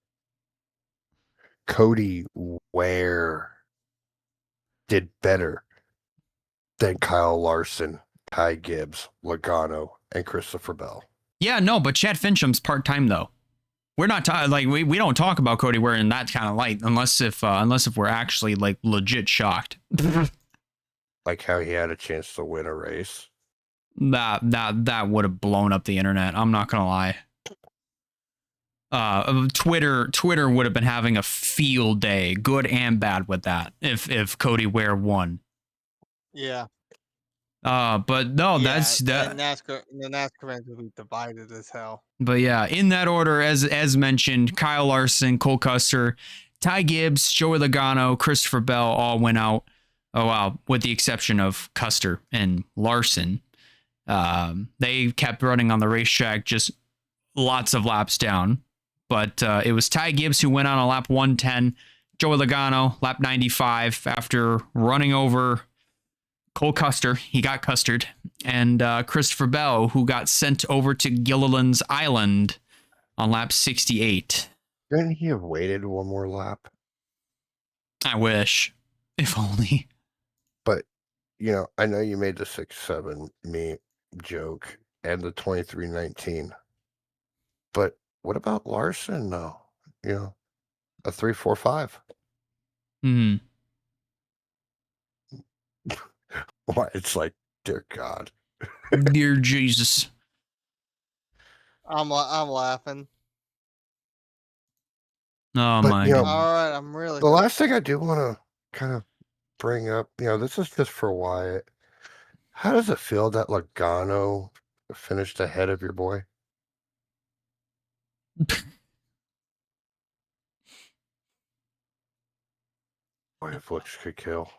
S4: Cody Ware did better than Kyle Larson, Ty Gibbs, Logano, and Christopher Bell.
S2: Yeah, no, but Chad Fincham's part-time though. We're not we don't talk about Cody Ware in that kind of light unless if we're actually like legit shocked.
S4: Like how he had a chance to win a race.
S2: That would have blown up the internet. I'm not gonna lie. Twitter would have been having a field day, good and bad, with that if Cody Ware won.
S3: Yeah.
S2: But no, that's that.
S3: The NASCAR fans will be divided as hell.
S2: But yeah, in that order, as mentioned, Kyle Larson, Cole Custer, Ty Gibbs, Joey Logano, Christopher Bell all went out. Oh wow, with the exception of Custer and Larson. They kept running on the racetrack, just lots of laps down. But it was Ty Gibbs who went on a lap 110. Joey Logano, lap 95, after running over Cole Custer. He got custered. And Christopher Bell, who got sent over to Gilliland's Island on lap 68.
S4: Couldn't he have waited one more lap?
S2: I wish. If only.
S4: But, I know you made the 6-7 me joke and the 23-19. But what about Larson, though? A 3-4-5.
S2: Hmm.
S4: Why? It's like, dear God.
S2: Dear Jesus.
S3: I'm laughing.
S2: Oh, my God.
S3: All right, I'm really.
S4: The last thing I do want to kind of bring up, this is just for Wyatt. How does it feel that Logano finished ahead of your boy? Boy, if looks could kill.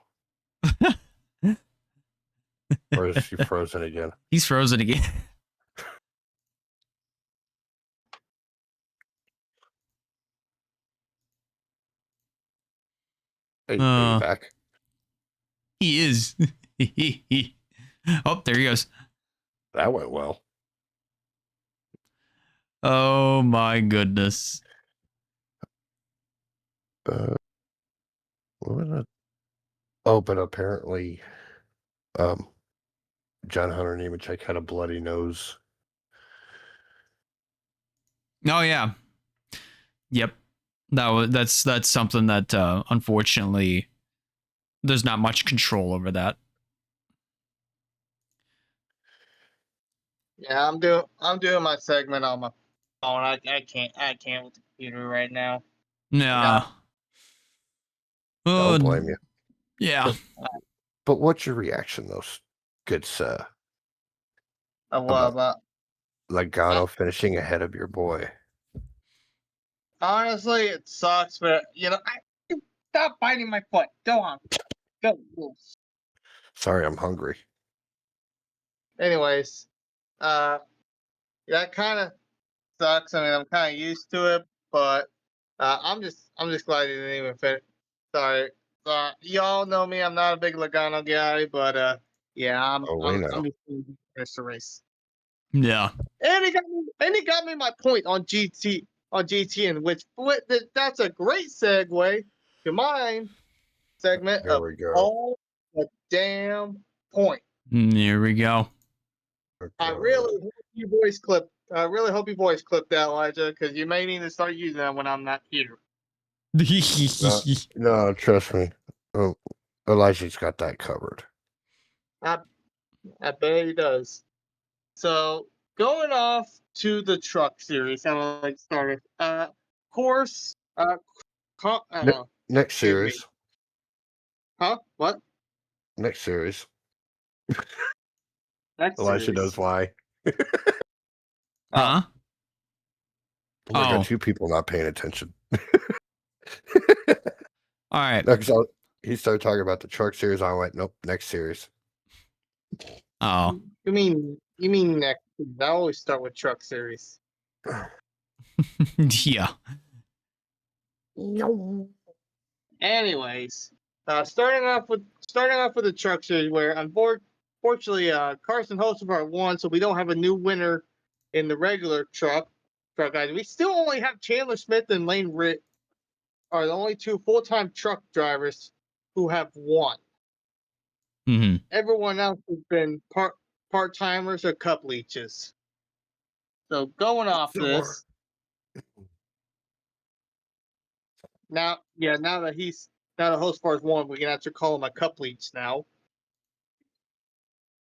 S4: Or is he frozen again?
S2: He's frozen again.
S4: Hey, are you back?
S2: He is. Oh, there he goes.
S4: That went well.
S2: Oh my goodness.
S4: What was it? Oh, but apparently, John Hunter Nemechek had a bloody nose.
S2: Oh yeah. Yep. That's something that unfortunately there's not much control over that.
S3: Yeah, I'm doing my segment on my phone. I can't with the computer right now.
S2: Nah.
S4: Don't blame you.
S2: Yeah.
S4: But what's your reaction, though, good sir?
S3: What about
S4: Logano finishing ahead of your boy?
S3: Honestly, it sucks, but stop biting my foot. Go on. Go.
S4: Sorry, I'm hungry.
S3: Anyways, that kind of sucks. I mean, I'm kind of used to it, but I'm just glad he didn't even finish. Sorry, y'all know me. I'm not a big Logano guy, but yeah, I'm just going to finish the race.
S2: Yeah.
S3: And he got me my point on GTN, which that's a great segue to mine segment
S4: There we go.
S3: all the damn point.
S2: Here we go.
S4: Okay.
S3: I really hope you boys clip that, Elijah, because you may need to start using that when I'm not here.
S4: No, trust me. Oh, Elijah's got that covered.
S3: I bet he does. So going off to the truck series, I would like to start with course.
S4: Next series.
S3: Huh? What?
S4: Next series.
S3: Next
S4: Elijah
S3: series.
S4: knows why.
S2: Huh?
S4: We got two people not paying attention.
S2: All right.
S4: No, he started talking about the truck series. I went, nope, next series.
S2: Oh.
S3: You mean next? I always start with truck series.
S2: Yeah.
S3: Anyways, starting off with the truck series, where unfortunately Carson hosted part one, so we don't have a new winner in the regular truck guys. We still only have Chandler Smith and Lane Ritt are the only two full-time truck drivers who have won.
S2: Mm-hmm.
S3: Everyone else has been part-timers or cup leeches. So going off this, now that host part one, we can actually call him a cup leech now.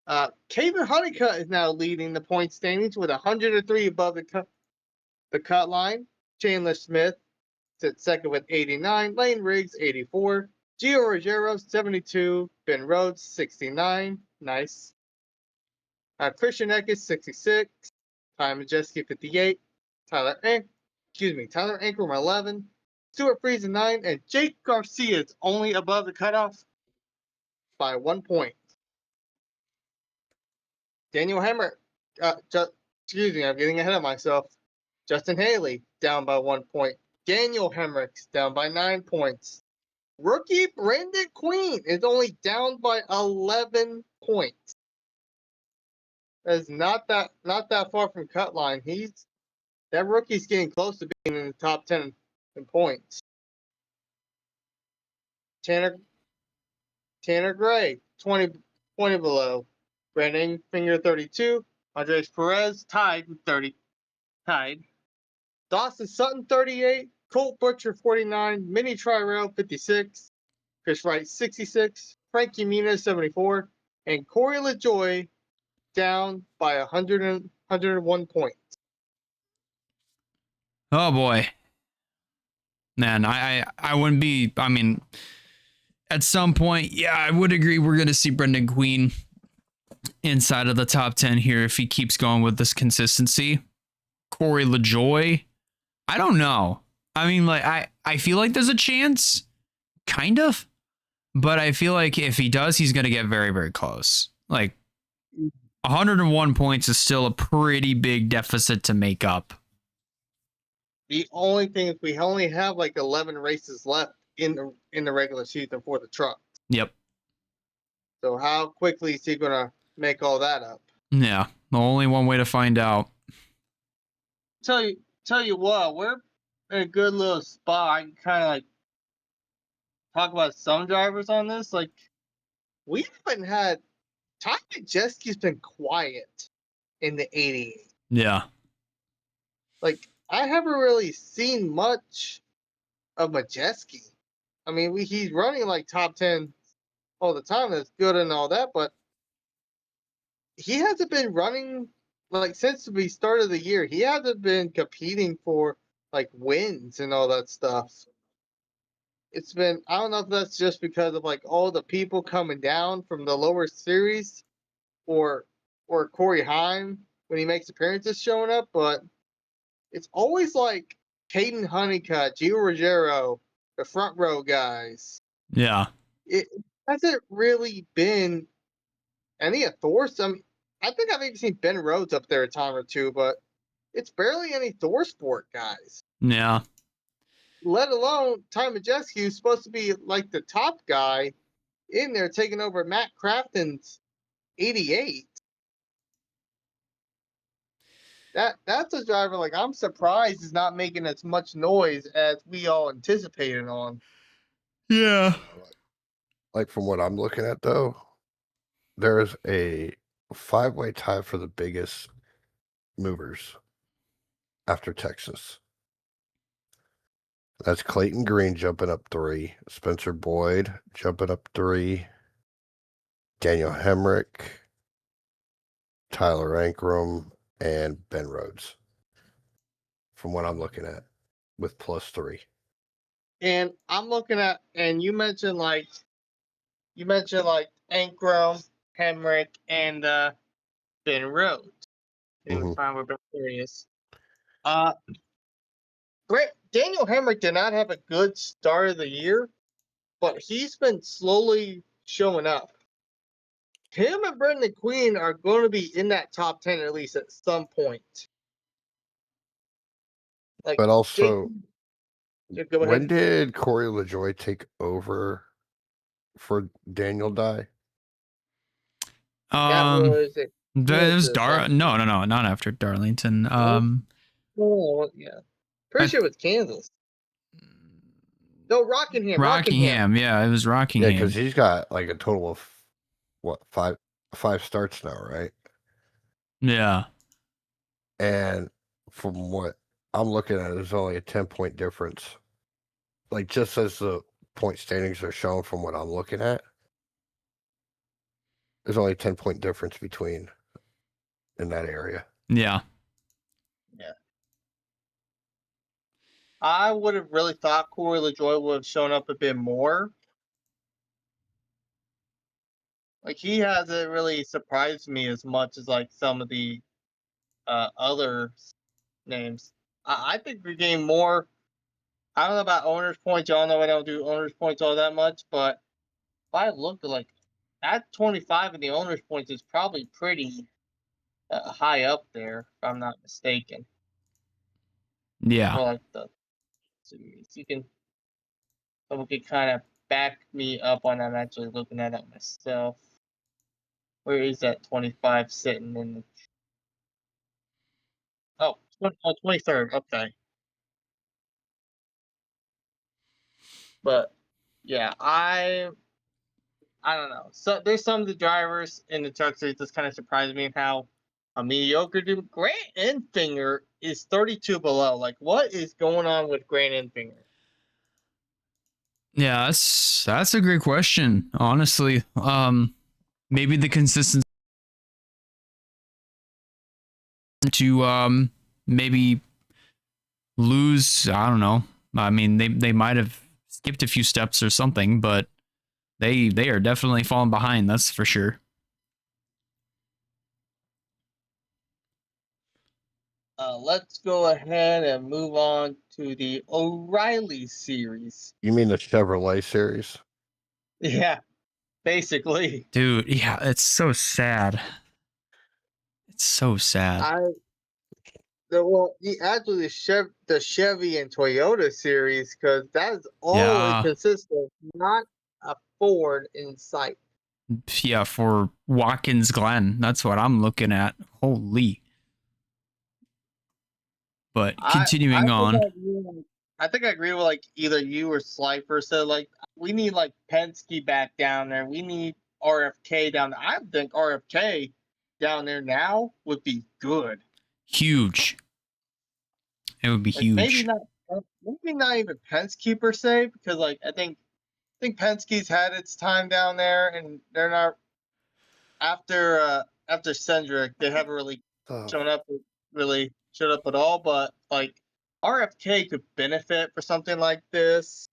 S3: Caden Honeycutt is now leading the point standings with 103 above the cut line. Chandler Smith sits second with 89. Lane Riggs 84. Gio Ruggiero 72. Ben Rhodes 69. Nice. Christian Eckes 66. Ty Majeski 58. Tyler Ankrum 11. Stuart Friesen 9. And Jake Garcia is only above the cutoff by 1 point. Daniel Hemmer, excuse me, I'm getting ahead of myself. Justin Haley down by 1 point. Daniel Hemrick's down by 9 points. Rookie Brandon Queen is only down by 11 points. That is not that far from cut line. That rookie's getting close to being in the top 10 in points. Tanner Gray, 20 below. Brandon Finger 32. Andres Perez tied with 30. Dawson Sutton 38. Colt Butcher 49. Minnie Tyrell 56. Chris Wright 66. Frankie Mina 74. And Corey LaJoy down by 101 points.
S2: Oh boy. Man, I wouldn't be, I mean, at some point, yeah, I would agree we're going to see Brendan Queen inside of the top 10 here if he keeps going with this consistency. Corey LaJoy, I don't know. I mean, like, I feel like there's a chance, kind of, but I feel like if he does, he's going to get very, very close. Like, 101 points is still a pretty big deficit to make up.
S3: The only thing is we only have like 11 races left in the regular season for the truck.
S2: Yep.
S3: So how quickly is he going to make all that up?
S2: Yeah, the only one way to find out.
S3: Tell you what, we're in a good little spot. I can kind of like talk about some drivers on this. Like, we haven't had Ty Majeski's been quiet in the 88.
S2: Yeah.
S3: Like, I haven't really seen much of Majeski. I mean, he's running like top 10 all the time. That's good and all that, but he hasn't been running like since we started the year. He hasn't been competing for like wins and all that stuff. It's been, I don't know if that's just because of like all the people coming down from the lower series or Corey Heim when he makes appearances showing up, but it's always like Caden Honeycutt, Gio Ruggiero, the front row guys.
S2: Yeah.
S3: It hasn't really been any of Thor's. I mean, I think I've even seen Ben Rhodes up there a time or two, but it's barely any Thor Sport guys.
S2: Yeah.
S3: Let alone Ty Majeski, who's supposed to be like the top guy in there, taking over Matt Crafton's 88. That's a driver like I'm surprised is not making as much noise as we all anticipated on.
S2: Yeah.
S4: Like from what I'm looking at though, there's a 5-way tie for the biggest movers after Texas. That's Clayton Green jumping up 3, Spencer Boyd jumping up 3, Daniel Hemrick, Tyler Ankrum, and Ben Rhodes. From what I'm looking at, with +3.
S3: And I'm looking at, and you mentioned like Ankrum, Hemrick, and Ben Rhodes.
S4: Mhm.
S3: Find where Ben is. Daniel Hemrick did not have a good start of the year, but he's been slowly showing up. him and Brendan Queen are going to be in that top 10 at least at some point. Like,
S4: But also,
S3: go
S4: when
S3: ahead.
S4: did Corey LaJoy take over for Daniel Dye?
S3: That was it.
S2: That was no, not after Darlington.
S3: Yeah. Pretty sure it was Kansas. No, Rockingham.
S2: Rockingham, yeah, it was
S4: Yeah,
S2: Rockingham.
S4: because he's got like a total of what five starts now, right?
S2: Yeah.
S4: And from what I'm looking at, there's only a 10-point difference. Like just as the point standings are shown from what I'm looking at, there's only a 10-point difference between in that area.
S2: Yeah.
S3: Yeah. I would have really thought Corey LaJoy would have shown up a bit more. Like, he hasn't really surprised me as much as like some of the other names. I think we're getting more. I don't know about owners' points. Y'all know I don't do owners' points all that much, but if I look at like at 25 in the owners' points is probably pretty high up there, if I'm not mistaken.
S2: Yeah.
S3: For like the series, someone could kind of back me up on that. I'm actually looking at it myself. Where is that 25 sitting in the? Oh, 23rd. Okay. But yeah, I don't know. So there's some of the drivers in the truck series that's kind of surprised me how a mediocre dude. Grant Enfinger is 32 below. Like, what is going on with Grant Enfinger?
S2: Yeah, that's a great question, honestly. Maybe the consistency to maybe lose, I don't know. I mean, they might have skipped a few steps or something, but they are definitely falling behind, that's for sure.
S3: Let's go ahead and move on to the O'Reilly series.
S4: You mean the Chevrolet series?
S3: Yeah, basically.
S2: Dude, yeah, it's so sad. It's so sad.
S3: Actually, the Chevy and Toyota series, because that's all it
S2: Yeah.
S3: consists of, not a Ford in sight.
S2: Yeah, for Watkins Glen. That's what I'm looking at. Holy. But continuing on.
S3: I think I agree with like either you or Slifer said like we need like Penske back down there. We need RFK down there. I think RFK down there now would be good.
S2: Huge. It would be
S3: Like
S2: huge.
S3: maybe not even Penske per se, because like I think Penske's had its time down there and they're not after Cendric, they haven't really shown up at all. But like RFK could benefit for something like this.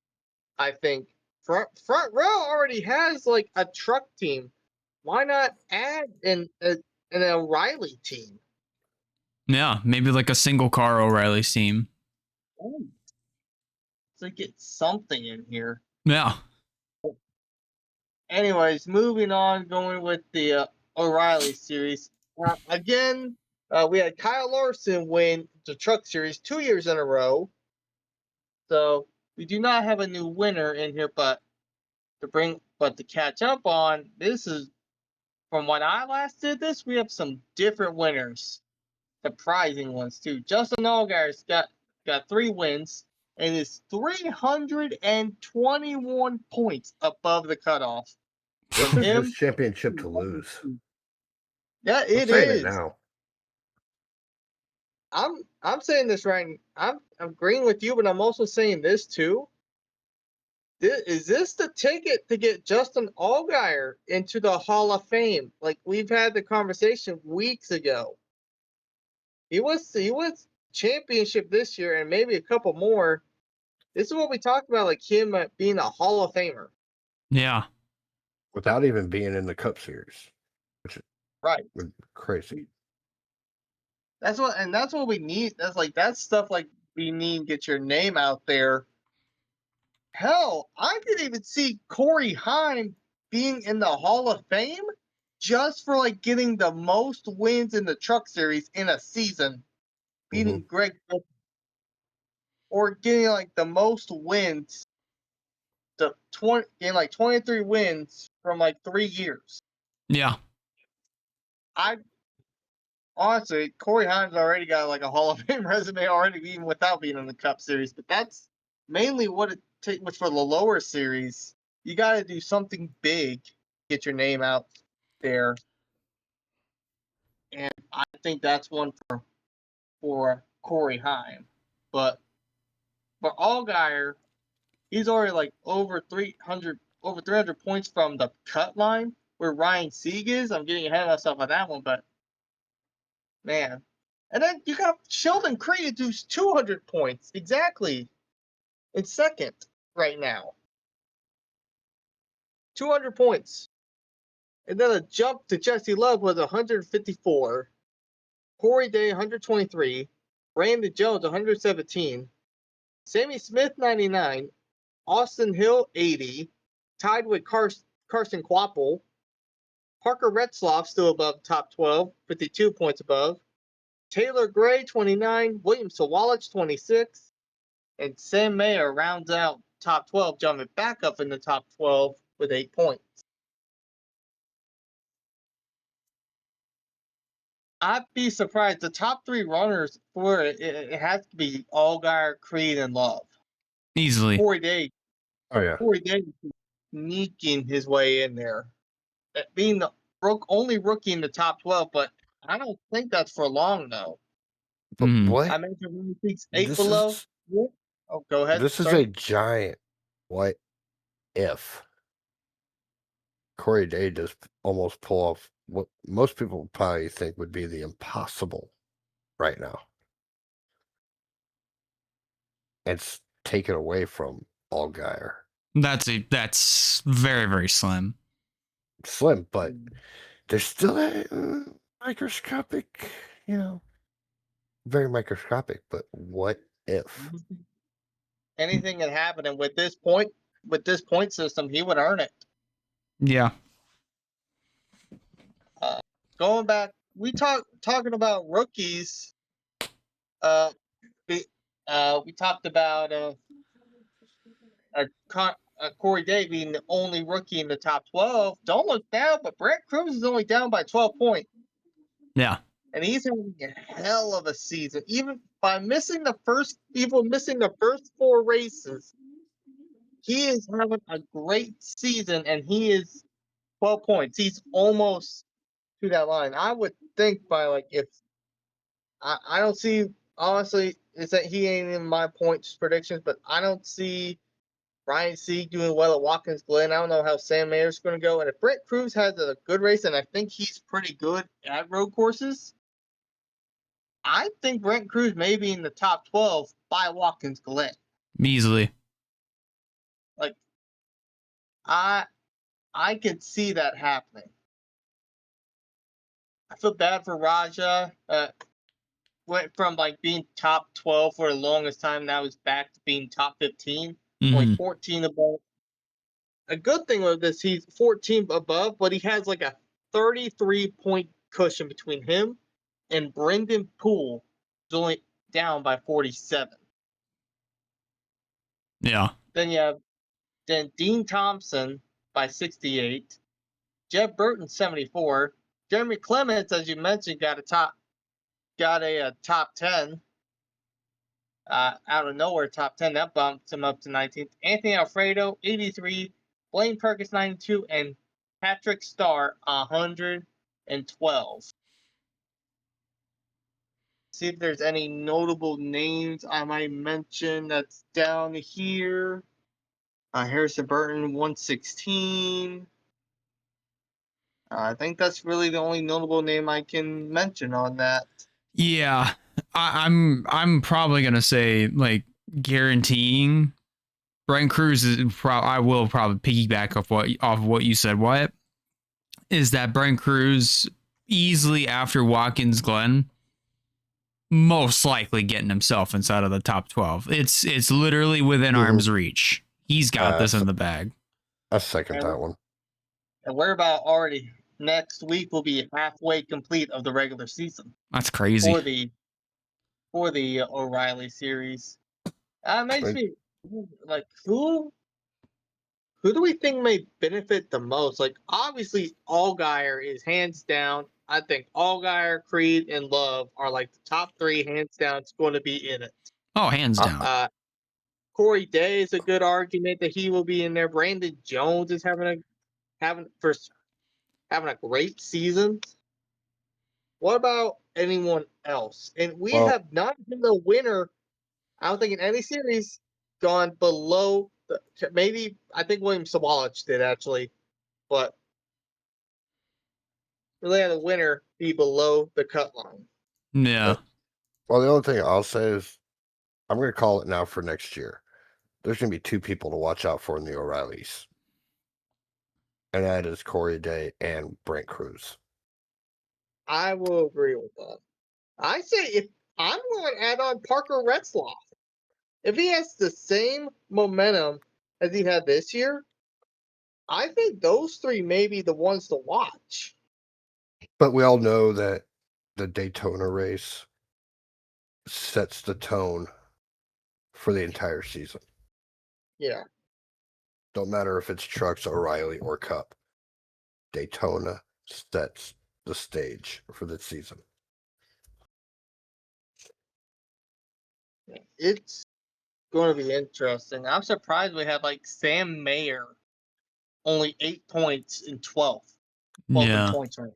S3: I think front row already has like a truck team. Why not add an O'Reilly team?
S2: Yeah, maybe like a single car O'Reilly's team.
S3: To get something in here.
S2: Yeah.
S3: Anyways, moving on, going with the O'Reilly series. Again, we had Kyle Larson win the truck series 2 years in a row. So we do not have a new winner in here, but to catch up on, this is from when I last did this, we have some different winners. Surprising ones too. Justin Allgaier's got 3 wins and is 321 points above the cutoff.
S4: This is his championship to lose.
S3: Yeah,
S4: I'm saying it now.
S3: I'm saying this right. I'm agreeing with you, but I'm also saying this too. Is this the ticket to get Justin Allgaier into the Hall of Fame? Like we've had the conversation weeks ago. He was championship this year and maybe a couple more. This is what we talked about, like him being a Hall of Famer.
S2: Yeah.
S4: Without even being in the Cup Series, which
S3: right,
S4: crazy.
S3: That's what we need. That's stuff like we need to get your name out there. Hell, I could even see Corey Heim being in the Hall of Fame just for like getting the most wins in the Truck Series in a season, beating Greg, or getting like the most wins, getting like 23 wins from like 3 years.
S2: Yeah.
S3: I honestly, Corey Haim's already got like a Hall of Fame resume already, even without being in the Cup Series. But that's mainly what it takes. For the lower series, you got to do something big, get your name out there, and I think that's one for Corey Haim. But for Allgaier, he's already like over 300 points from the cut line where Ryan Sieg is. I'm getting ahead of myself on that one, but man. And then you got Sheldon Creed, who's 200 points exactly in second right now. 200 points. And then a jump to Jesse Love was 154. Corey Day, 123. Brandon Jones, 117. Sammy Smith, 99. Austin Hill, 80. Tied with Carson Quapple. Parker Retzloff still above top 12, 52 points above. Taylor Gray, 29. William Sawalich, 26. And Sam Mayer rounds out top 12, jumping back up in the top 12 with 8 points. I'd be surprised. The top 3 runners for it has to be Allgaier, Creed, and Love.
S2: Easily.
S3: Corey Day.
S4: Oh, yeah.
S3: Corey Day sneaking his way in there. Being the only rookie in the top 12, but I don't think that's for long, though.
S4: But what?
S3: I mentioned when he peaks 8 below. Oh, go ahead.
S4: This is a giant what if. Corey Day just almost pull off what most people probably think would be the impossible right now. It's taken away from Allgaier.
S2: That's very, very slim.
S4: Slim, but there's still a microscopic, very microscopic, but what if?
S3: Anything can happen, and with this point system, he would earn it.
S2: Yeah.
S3: Going back, we talking about rookies. We talked about Corey Day being the only rookie in the top 12. Don't look down, but Brent Cruz is only down by 12 points.
S2: Yeah.
S3: And he's having a hell of a season. Even missing the first 4 races, he is having a great season, and he is 12 points. He's almost to that line. I would think by if I don't see, honestly, is that he ain't in my points predictions, but I don't see Ryan Sieg doing well at Watkins Glen. I don't know how Sam Mayer's going to go. And if Brent Cruz has a good race, and I think he's pretty good at road courses, I think Brent Cruz may be in the top 12 by Watkins Glen.
S2: Easily.
S3: I could see that happening. I feel bad for Raja. Went from being top 12 for the longest time. Now he's back to being top 15. Only 14 above. A good thing with this, he's 14 above, but he has a 33-point cushion between him and Brendan Poole, who's only down by 47.
S2: Yeah.
S3: Then you have Dean Thompson by 68. Jeb Burton 74. Jeremy Clements, as you mentioned, got a top 10. Out of nowhere, top 10. That bumped him up to 19th. Anthony Alfredo 83. Blaine Perkins 92, and Patrick Starr 112. See if there's any notable names I might mention that's down here. Harrison Burton 116. I think that's really the only notable name I can mention on that.
S2: Yeah, I'm probably gonna say guaranteeing Brent Cruz is I will probably piggyback off what you said. What is that? Brent Cruz easily after Watkins Glen, most likely getting himself inside of the top 12. It's literally within arm's reach. He's got this in the bag.
S4: I second that one.
S3: And we're about already next week will be halfway complete of the regular season
S2: That's crazy.
S3: for the O'Reilly series. Makes
S4: Right.
S3: me like, who do we think may benefit the most? Like, obviously, Allgaier is hands down. I think Allgaier, Creed, and Love are like the top three, hands down. It's going to be in it.
S2: Oh, hands down.
S3: Corey Day is a good argument that he will be in there. Brandon Jones is having a great season. What about anyone else? And we
S4: Well-
S3: have not been the winner. I don't think in any series gone below the, maybe I think William Sawalich did actually, but really had the winner be below the cut line.
S2: Yeah.
S4: Well, the only thing I'll say is I'm going to call it now for next year. There's going to be two people to watch out for in the O'Reillys. And that is Corey Day and Brent Cruz.
S3: I will agree with that. I say if I'm going to add on Parker Retzloff. If he has the same momentum as he had this year, I think those three may be the ones to watch.
S4: But we all know that the Daytona race sets the tone for the entire season.
S3: Yeah.
S4: Don't matter if it's trucks, O'Reilly, or Cup. Daytona sets the stage for the season.
S3: It's going to be interesting. I'm surprised we had like Sam Mayer only 8 points in 12th. 12th in points range.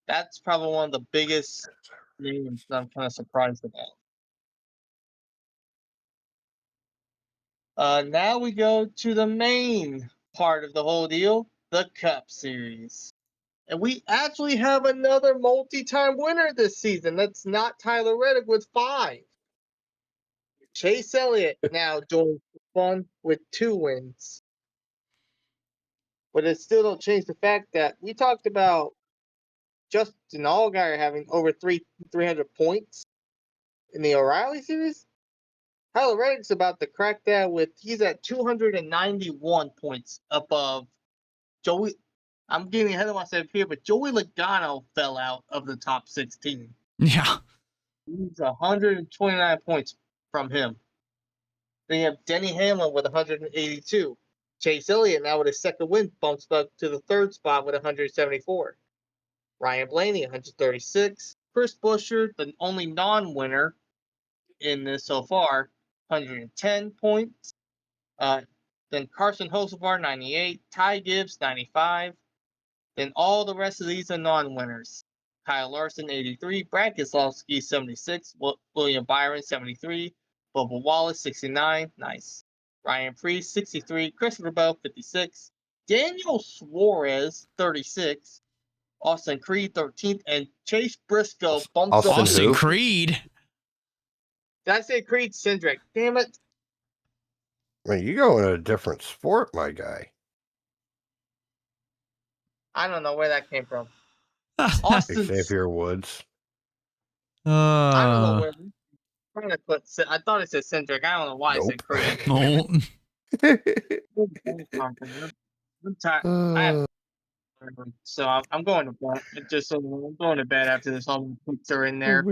S3: That's probably one of the biggest names that I'm kind of surprised about. Now we go to the main part of the whole deal, the Cup Series. And we actually have another multi-time winner this season. That's not Tyler Reddick with 5. Chase Elliott now joins the fun with 2 wins. But it still don't change the fact that we talked about Justin Allgaier having over 300 points in the O'Reilly series. Tyler Reddick's about to crack that he's at 291 points above Joey. I'm getting ahead of myself here, but Joey Logano fell out of the top 16.
S2: Yeah.
S3: He's 129 points from him. Then you have Denny Hamlin with 182. Chase Elliott now with his second win bumps up to the third spot with 174. Ryan Blaney 136. Chris Buescher, the only non-winner in this so far, 110 points. Then Carson Hocevar 98. Ty Gibbs 95. Then all the rest of these are non-winners. Kyle Larson 83. Brad Keselowski 76. William Byron 73. Bubba Wallace 69. Nice. Ryan Preece 63. Christopher Bell 56. Daniel Suarez 36. Austin Creed 13th, and Chase Briscoe bumps up.
S2: Austin Creed.
S3: Did I say Creed? Cindric. Damn it.
S4: I mean, you go in a different sport, my guy.
S3: I don't know where that came from. Austin
S4: Xavier Woods.
S3: I don't know where. I'm trying to put. I thought it said Cindric. I don't know why I said Creed.
S2: No.
S3: I'm tired. So I'm going to bed. I'm going to bed after this. All the picks are in there.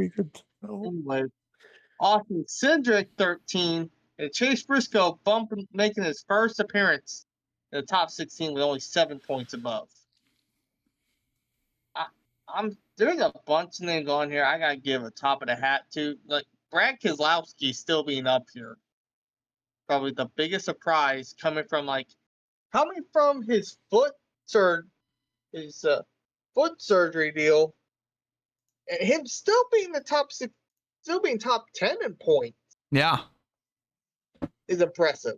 S3: Anyway, Austin Cindric 13 and Chase Briscoe making his first appearance in the top 16 with only 7 points above. I'm doing a bunch of names on here. I gotta give a top of the hat to, like, Brad Keselowski still being up here. Probably the biggest surprise coming from his foot surgery deal, and him still being top 10 in points.
S2: Yeah,
S3: is impressive.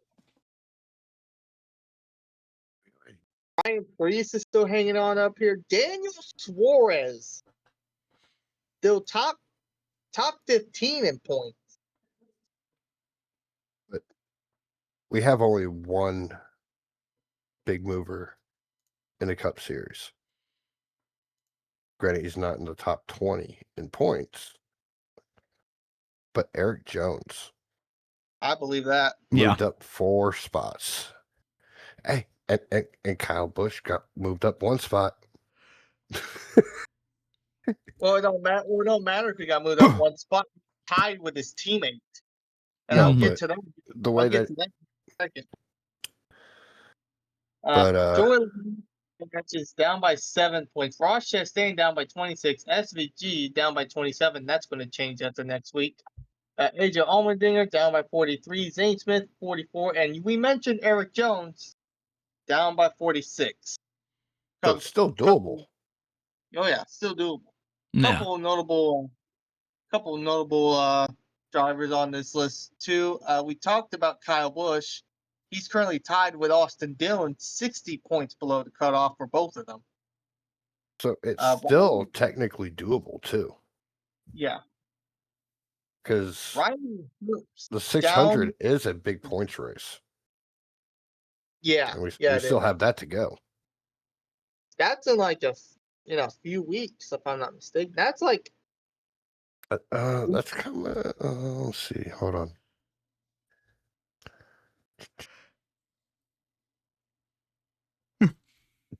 S3: Ryan Preece is still hanging on up here. Daniel Suarez still top 15 in points.
S4: But we have only one big mover in the Cup Series. Granted, he's not in the top 20 in points, but Eric Jones.
S3: I believe that.
S4: Moved up 4 spots. Hey, And Kyle Busch got moved up one spot.
S3: Well, it don't matter. Well, it don't matter if he got moved up one spot, tied with his teammate. And
S4: No,
S3: I'll
S2: Mhm.
S3: get
S4: but
S3: to that.
S4: the way
S3: I'll get
S4: that,
S3: to that in a second.
S4: but
S3: Jordan is down by 7 points. Ross Chastain down by 26. SVG down by 27. That's going to change after next week. AJ Allmendinger down by 43. Zane Smith 44. And we mentioned Eric Jones down by 46.
S4: so it's still doable.
S3: Oh yeah, still doable.
S2: Yeah.
S3: Couple of notable drivers on this list too. We talked about Kyle Busch. He's currently tied with Austin Dillon, 60 points below the cutoff for both of them.
S4: So it's
S3: Uh,
S4: still technically doable too,
S3: Yeah,
S4: because
S3: Ryan Phillips
S4: the
S3: down.
S4: 600 is a big points race,
S3: Yeah,
S4: and we
S3: it
S4: still
S3: is.
S4: have that to go.
S3: That's in like a few weeks, if I'm not mistaken. That's like
S4: That's coming. Let's see. Hold on.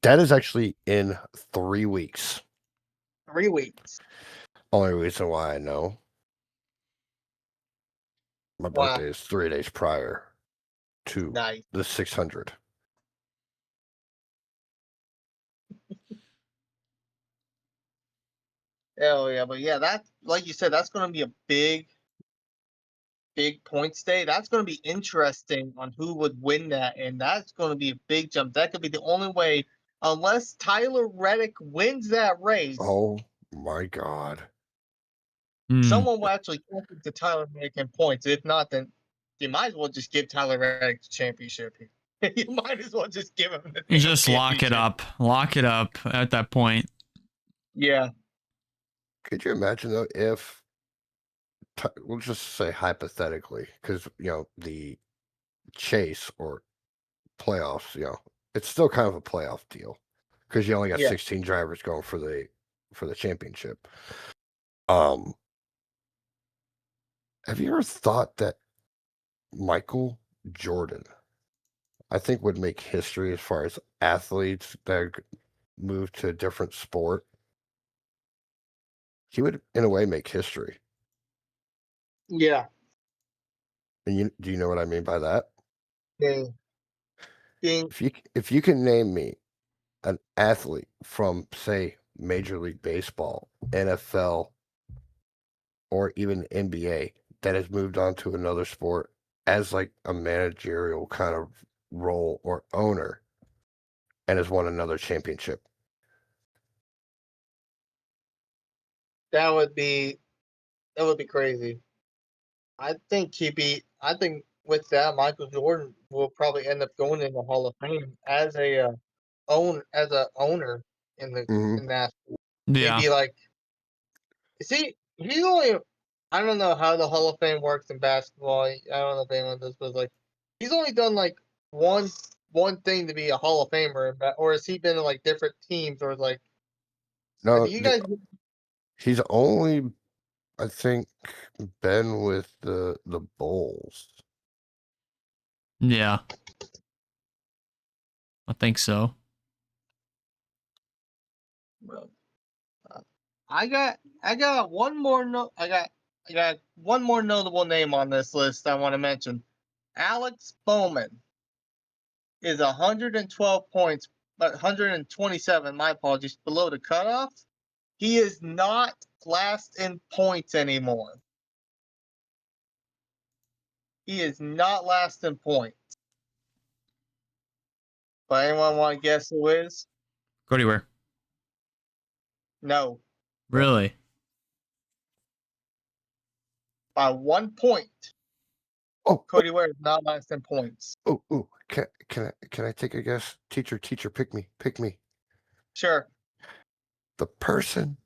S4: That is actually in 3 weeks.
S3: 3 weeks.
S4: Only reason why I know. My
S3: Wow,
S4: birthday is 3 days prior to
S3: nice.
S4: the 600.
S3: Hell yeah, but yeah, that like you said, that's going to be a big points day. That's going to be interesting on who would win that, and that's going to be a big jump. That could be the only way, unless Tyler Reddick wins that race.
S4: Oh my God.
S3: Someone will actually catch up to Tyler Reddick in points. If not, then you might as well just give Tyler Reddick the championship. You might as well just give him the
S2: You
S3: damn
S2: just lock it
S3: championship.
S2: up. Lock it up at that point.
S3: Yeah,
S4: Could you imagine though if we'll just say hypothetically, because the chase or playoffs, it's still kind of a playoff deal because you only got
S3: yeah.
S4: 16 drivers going for the championship. Have you ever thought that Michael Jordan, I think, would make history as far as athletes that move to a different sport? He would, in a way, make history.
S3: Yeah.
S4: And do you know what I mean by that?
S3: Ding. Ding.
S4: If you can name me an athlete from, say, Major League Baseball, NFL, or even NBA that has moved on to another sport as like a managerial kind of role or owner and has won another championship.
S3: That would be crazy. I think with that, Michael Jordan will probably end up going in the Hall of Fame as a owner in
S4: Mhm.
S3: that. He'd
S2: Yeah.
S3: be like, see, he only. I don't know how the Hall of Fame works in basketball. I don't know if anyone does, but like, he's only done like one thing to be a Hall of Famer, or has he been in like different teams, or like?
S4: No,
S3: Do you guys?
S4: he's only, I think, been with the Bulls.
S2: Yeah. I think so.
S3: Well, I got one more I got one more notable name on this list I want to mention. Alex Bowman is 112 points, but 127, my apologies, below the cutoff. He is not last in points anymore. He is not last in points. But anyone want to guess who is?
S2: Cody Ware.
S3: No.
S2: Really?
S3: By 1 point.
S4: Oh,
S3: Cody Ware is not last in points.
S4: oh, can I take a guess? Teacher, pick me.
S3: Sure.
S4: The person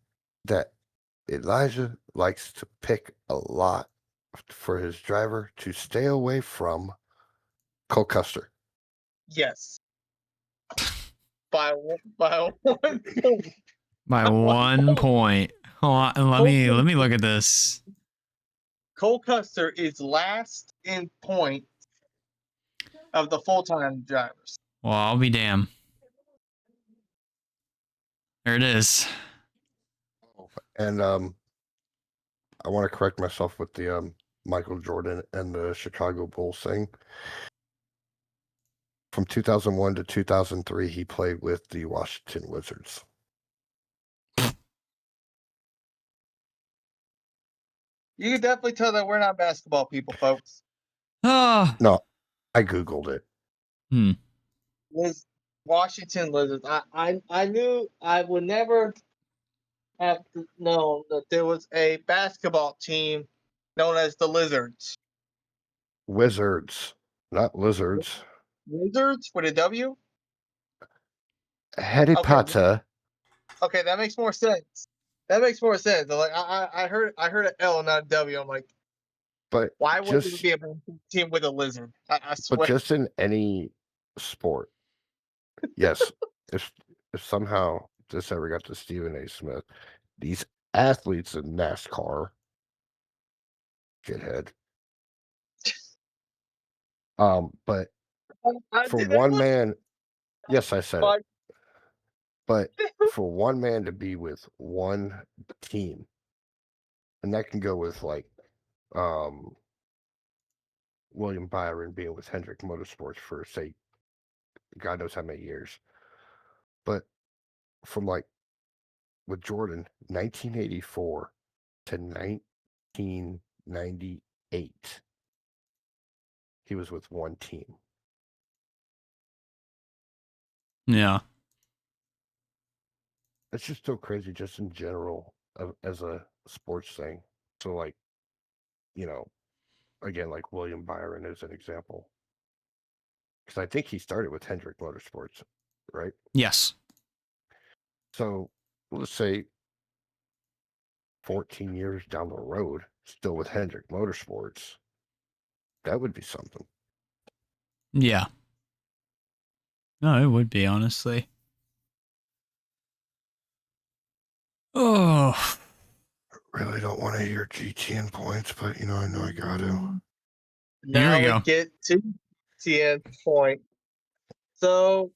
S4: that Elijah likes to pick a lot for his driver to stay away from, Cole Custer.
S3: Yes. By 1 point.
S2: By 1 point. Hold on, let me look at this.
S3: Cole Custer is last in points of the full-time drivers.
S2: Well, I'll be damned. There it is.
S4: And I want to correct myself with the Michael Jordan and the Chicago Bulls thing. From 2001 to 2003, he played with the Washington Wizards.
S3: You can definitely tell that we're not basketball people, folks.
S2: Oh.
S4: No, I Googled it.
S3: Washington Lizards. I knew I would never have known that there was a basketball team known as the Lizards.
S4: Wizards, not lizards.
S3: Wizards with a W?
S4: Harry Potter.
S3: Okay, that makes more sense. That makes more sense. Like I heard an L, not a W. I'm like,
S4: But
S3: why would there
S4: just,
S3: be a team with a lizard? I swear.
S4: but just in any sport. Yes, if somehow this ever got to Stephen A. Smith, these athletes in NASCAR, shithead. But for one man, yes, I said it. But for one man to be with one team, and that can go with like William Byron being with Hendrick Motorsports for, say, God knows how many years. But from like with Jordan, 1984 to 1998, he was with one team.
S2: Yeah.
S4: It's just so crazy, just in general, as a sports thing. So, like, again, like William Byron is an example. Because I think he started with Hendrick Motorsports, right?
S2: Yes.
S4: So, let's say 14 years down the road, still with Hendrick Motorsports, that would be something.
S2: Yeah. No, it would be, honestly. Oh.
S4: Really don't want to hear GTN points, but I know I got to.
S3: Now
S2: Here we go.
S3: get to GTN point. So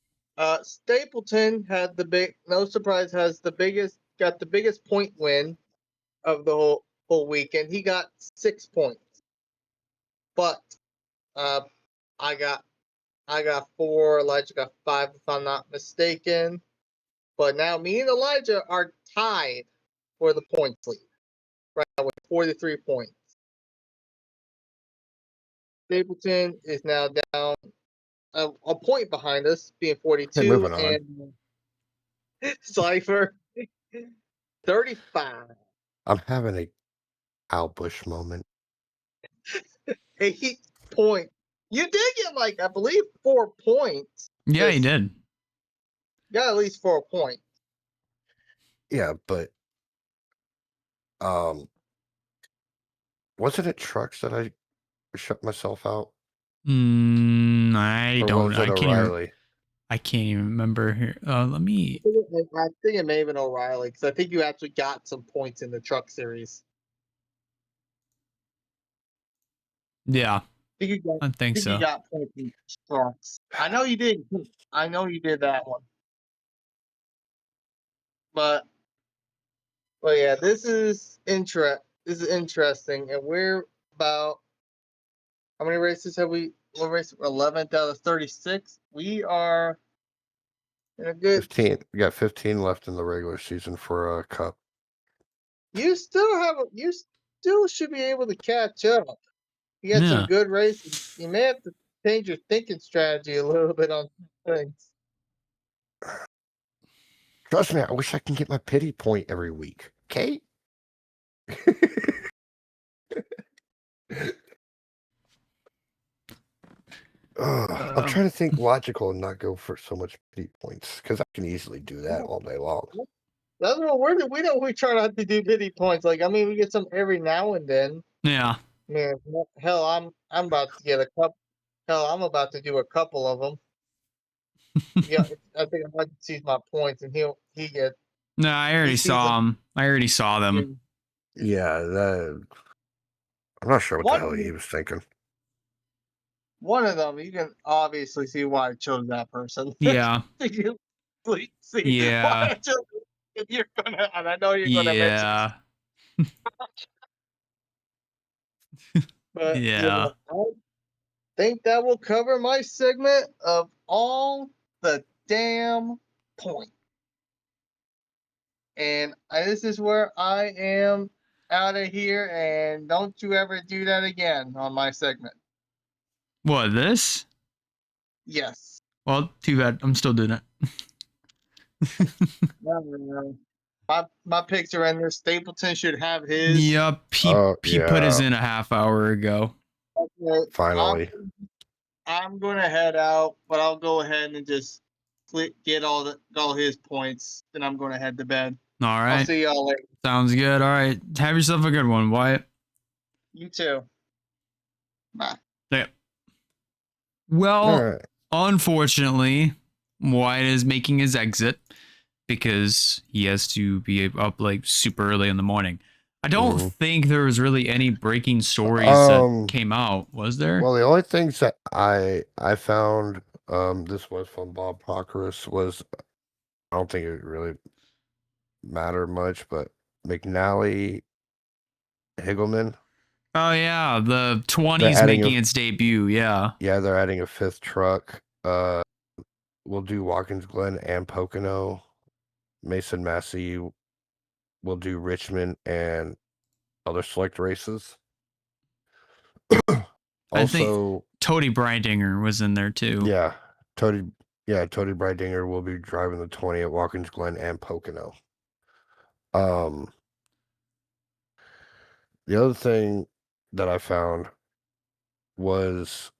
S3: Stapleton had no surprise, got the biggest point win of the whole weekend. He got 6 points. But I got 4, Elijah got 5 if I'm not mistaken. But now me and Elijah are tied for the points lead. Right now with 43 points. Stapleton is now down a point behind us, being 42,
S4: moving on.
S3: and Cypher 35.
S4: I'm having a Al Bush moment.
S3: 8 points. You did get I believe 4 points.
S2: Yeah, he did.
S3: You got at least 4 points.
S4: Yeah, but wasn't it trucks that I shut myself out?
S2: I
S4: Or
S2: don't.
S4: was it O'Reilly?
S2: I can't even remember here. Let me.
S3: I think it may have been O'Reilly because I think you actually got some points in the truck series.
S2: Yeah,
S3: I
S2: think so.
S3: You got points in trucks. I know you did. I know you did that one. But yeah, this is interesting, and we're about how many races have we? What race? 11th out of 36. We are in a good
S4: 15. We got 15 left in the regular season for a cup.
S3: You still should be able to catch up. You got some good races. You may have to change your thinking strategy a little bit on things.
S4: Trust me, I wish I can get my pity point every week. Okay? I'm trying to think logical and not go for so much pity points because I can easily do that all day long.
S3: That's what we try not to do pity points. We get some every now and then.
S2: Yeah.
S3: Man, hell, I'm about to get a couple. Hell, I'm about to do a couple of them. Yeah, I think I might see my points, and he get.
S2: No, I already saw them. I already saw them.
S4: Yeah, I'm not sure what the hell he was thinking.
S3: one of them, you can obviously see why I chose that person.
S2: Yeah.
S3: You please see why
S2: Yeah.
S3: I chose. You're gonna, and I know you're gonna mention.
S2: Yeah.
S3: But
S2: Yeah.
S3: I think that will cover my segment of all the damn point. And this is where I am out of here. And don't you ever do that again on my segment.
S2: What, this?
S3: Yes.
S2: Well, too bad. I'm still doing it.
S3: No. My picks are in there. Stapleton should have his.
S2: Yep.
S4: Oh,
S2: He put his
S4: yeah.
S2: in a half hour ago.
S3: Okay,
S4: Finally.
S3: I'm gonna head out, but I'll go ahead and just get all his points. Then I'm gonna head to bed.
S2: All
S3: I'll
S2: right.
S3: see y'all later.
S2: Sounds good. All right. Have yourself a good one, Wyatt.
S3: You too. Bye.
S2: Yeah.
S4: All
S2: Well,
S4: right.
S2: unfortunately, Wyatt is making his exit because he has to be up like super early in the morning. I don't
S4: Mhm.
S2: think there was really any breaking stories that came out, was there?
S4: Well, the only things that I found, this was from Bob Proctorus, was I don't think it really mattered much, but McNally, Higgleman,
S2: Oh yeah, the
S4: they're
S2: 20s
S4: adding
S2: making
S4: a
S2: its debut. Yeah.
S4: they're adding a fifth truck. We'll do Watkins, Glen, and Pocono. Mason Massey will do Richmond and other select races.
S2: I think
S4: Also,
S2: Tony Breidinger was in there too.
S4: yeah, Tony Breidinger will be driving the 20 at Watkins, Glen, and Pocono. The other thing that I found was,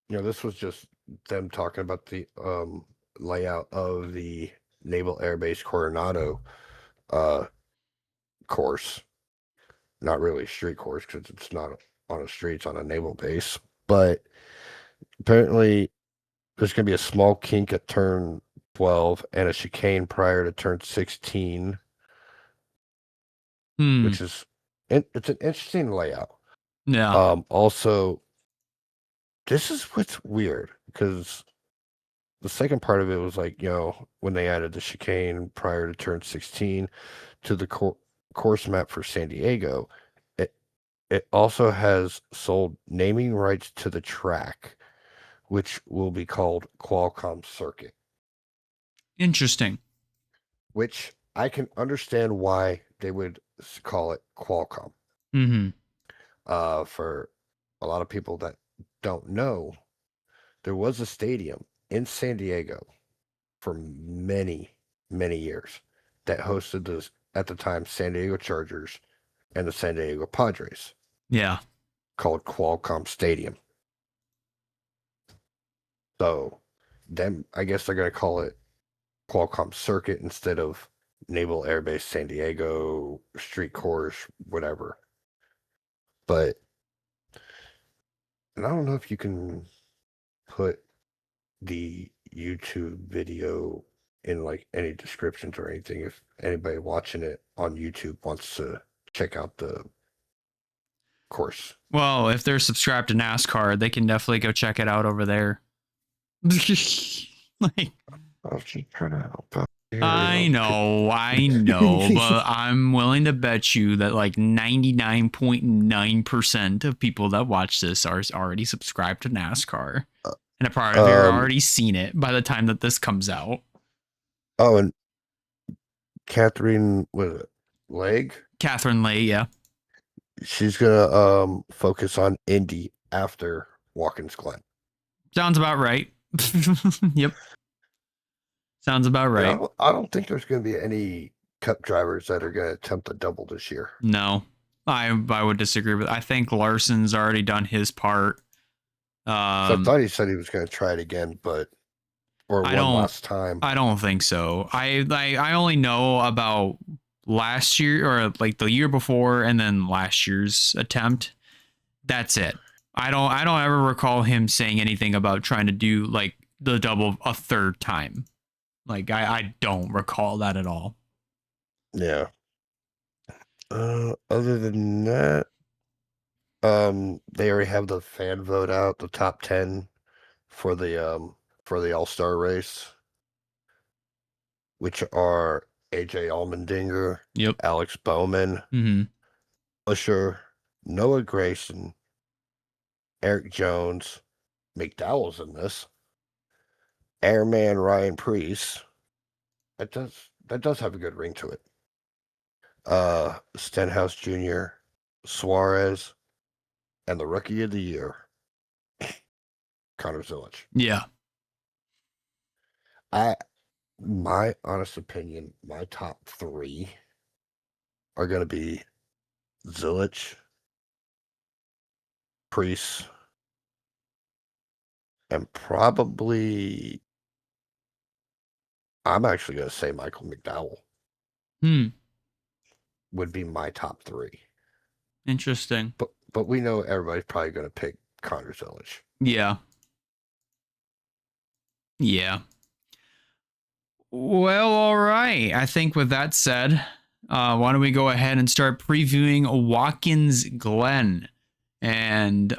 S4: this was just them talking about the layout of the Naval Air Base Coronado course. Not really a street course because it's not on a street, it's on a naval base. But apparently, there's going to be a small kink at turn 12 and a chicane prior to turn 16, which is it's an interesting layout.
S2: Yeah.
S4: Also, this is what's weird because the second part of it was like, when they added the chicane prior to turn 16 to the course map for San Diego, it also has sold naming rights to the track, which will be called Qualcomm Circuit.
S2: Interesting.
S4: Which I can understand why they would call it Qualcomm.
S2: Mm-hmm.
S4: For a lot of people that don't know, there was a stadium in San Diego for many, many years that hosted the, at the time, San Diego Chargers and the San Diego Padres.
S2: Yeah.
S4: Called Qualcomm Stadium. So then I guess they're going to call it Qualcomm Circuit instead of Naval Air Base San Diego Street Course, whatever. But, and I don't know if you can put the YouTube video in like any descriptions or anything if anybody watching it on YouTube wants to check out the course.
S2: Well, if they're subscribed to NASCAR, they can definitely go check it out over there. Like,
S4: I was just trying to help out here,
S2: I know, but I'm willing to bet you that like 99.9% of people that watch this are already subscribed to NASCAR. And a part of you already seen it by the time that this comes out.
S4: Oh, and Catherine with Leg?
S2: Catherine Lay, yeah.
S4: She's gonna focus on Indy after Watkins Glen.
S2: Sounds about right. Yep. Sounds about right.
S4: I don't think there's gonna be any Cup drivers that are gonna attempt a double this year.
S2: No, I would disagree with. I think Larson's already done his part.
S4: So I thought he said he was gonna try it again, but last time.
S2: I don't think so. I only know about last year or like the year before and then last year's attempt. That's it. I don't ever recall him saying anything about trying to do like the double a third time. Like I don't recall that at all.
S4: Yeah. Other than that, They already have the fan vote out, the top 10 for the All-Star race, which are AJ Allmendinger,
S2: Yep.
S4: Alex Bowman,
S2: Mm-hmm.
S4: Busher, Noah Grayson, Eric Jones, McDowell's in this, Airman Ryan Preece. That does have a good ring to it. Stenhouse Jr., Suarez, and the Rookie of the Year, Connor Zilic.
S2: Yeah.
S4: My honest opinion, my top 3 are going to be Zilic, Preece, and probably I'm actually going to say Michael McDowell would be my top 3.
S2: Interesting.
S4: But we know everybody's probably going to pick Connor Zilic.
S2: Yeah. Yeah. Well, all right. I think with that said, why don't we go ahead and start previewing Watkins Glen? And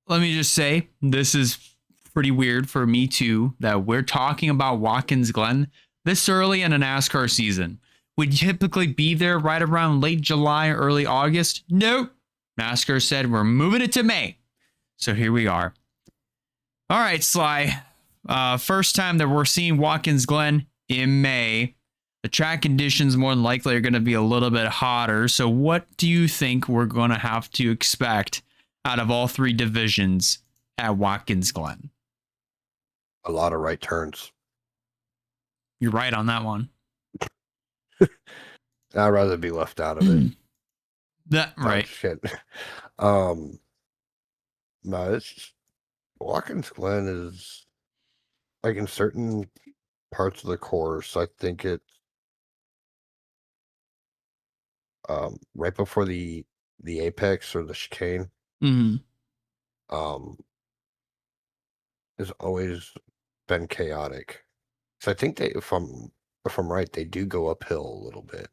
S2: let me just say, this is pretty weird for me too, that we're talking about Watkins Glen this early in a NASCAR season. We'd typically be there right around late July, early August. Nope. NASCAR said we're moving it to May. So here we are. All right, Sly. First time that we're seeing Watkins Glen in May. The track conditions more than likely are going to be a little bit hotter. So what do you think we're going to have to expect out of all 3 divisions at Watkins Glen?
S4: A lot of right turns.
S2: You're right on that one.
S4: I'd rather be left out of it.
S2: That right.
S4: No, it's just, Watkins Glen is like in certain parts of the course. I think it's right before the apex or the chicane.
S2: Mm-hmm.
S4: Has always been chaotic. So I think they, if I'm right, they do go uphill a little bit.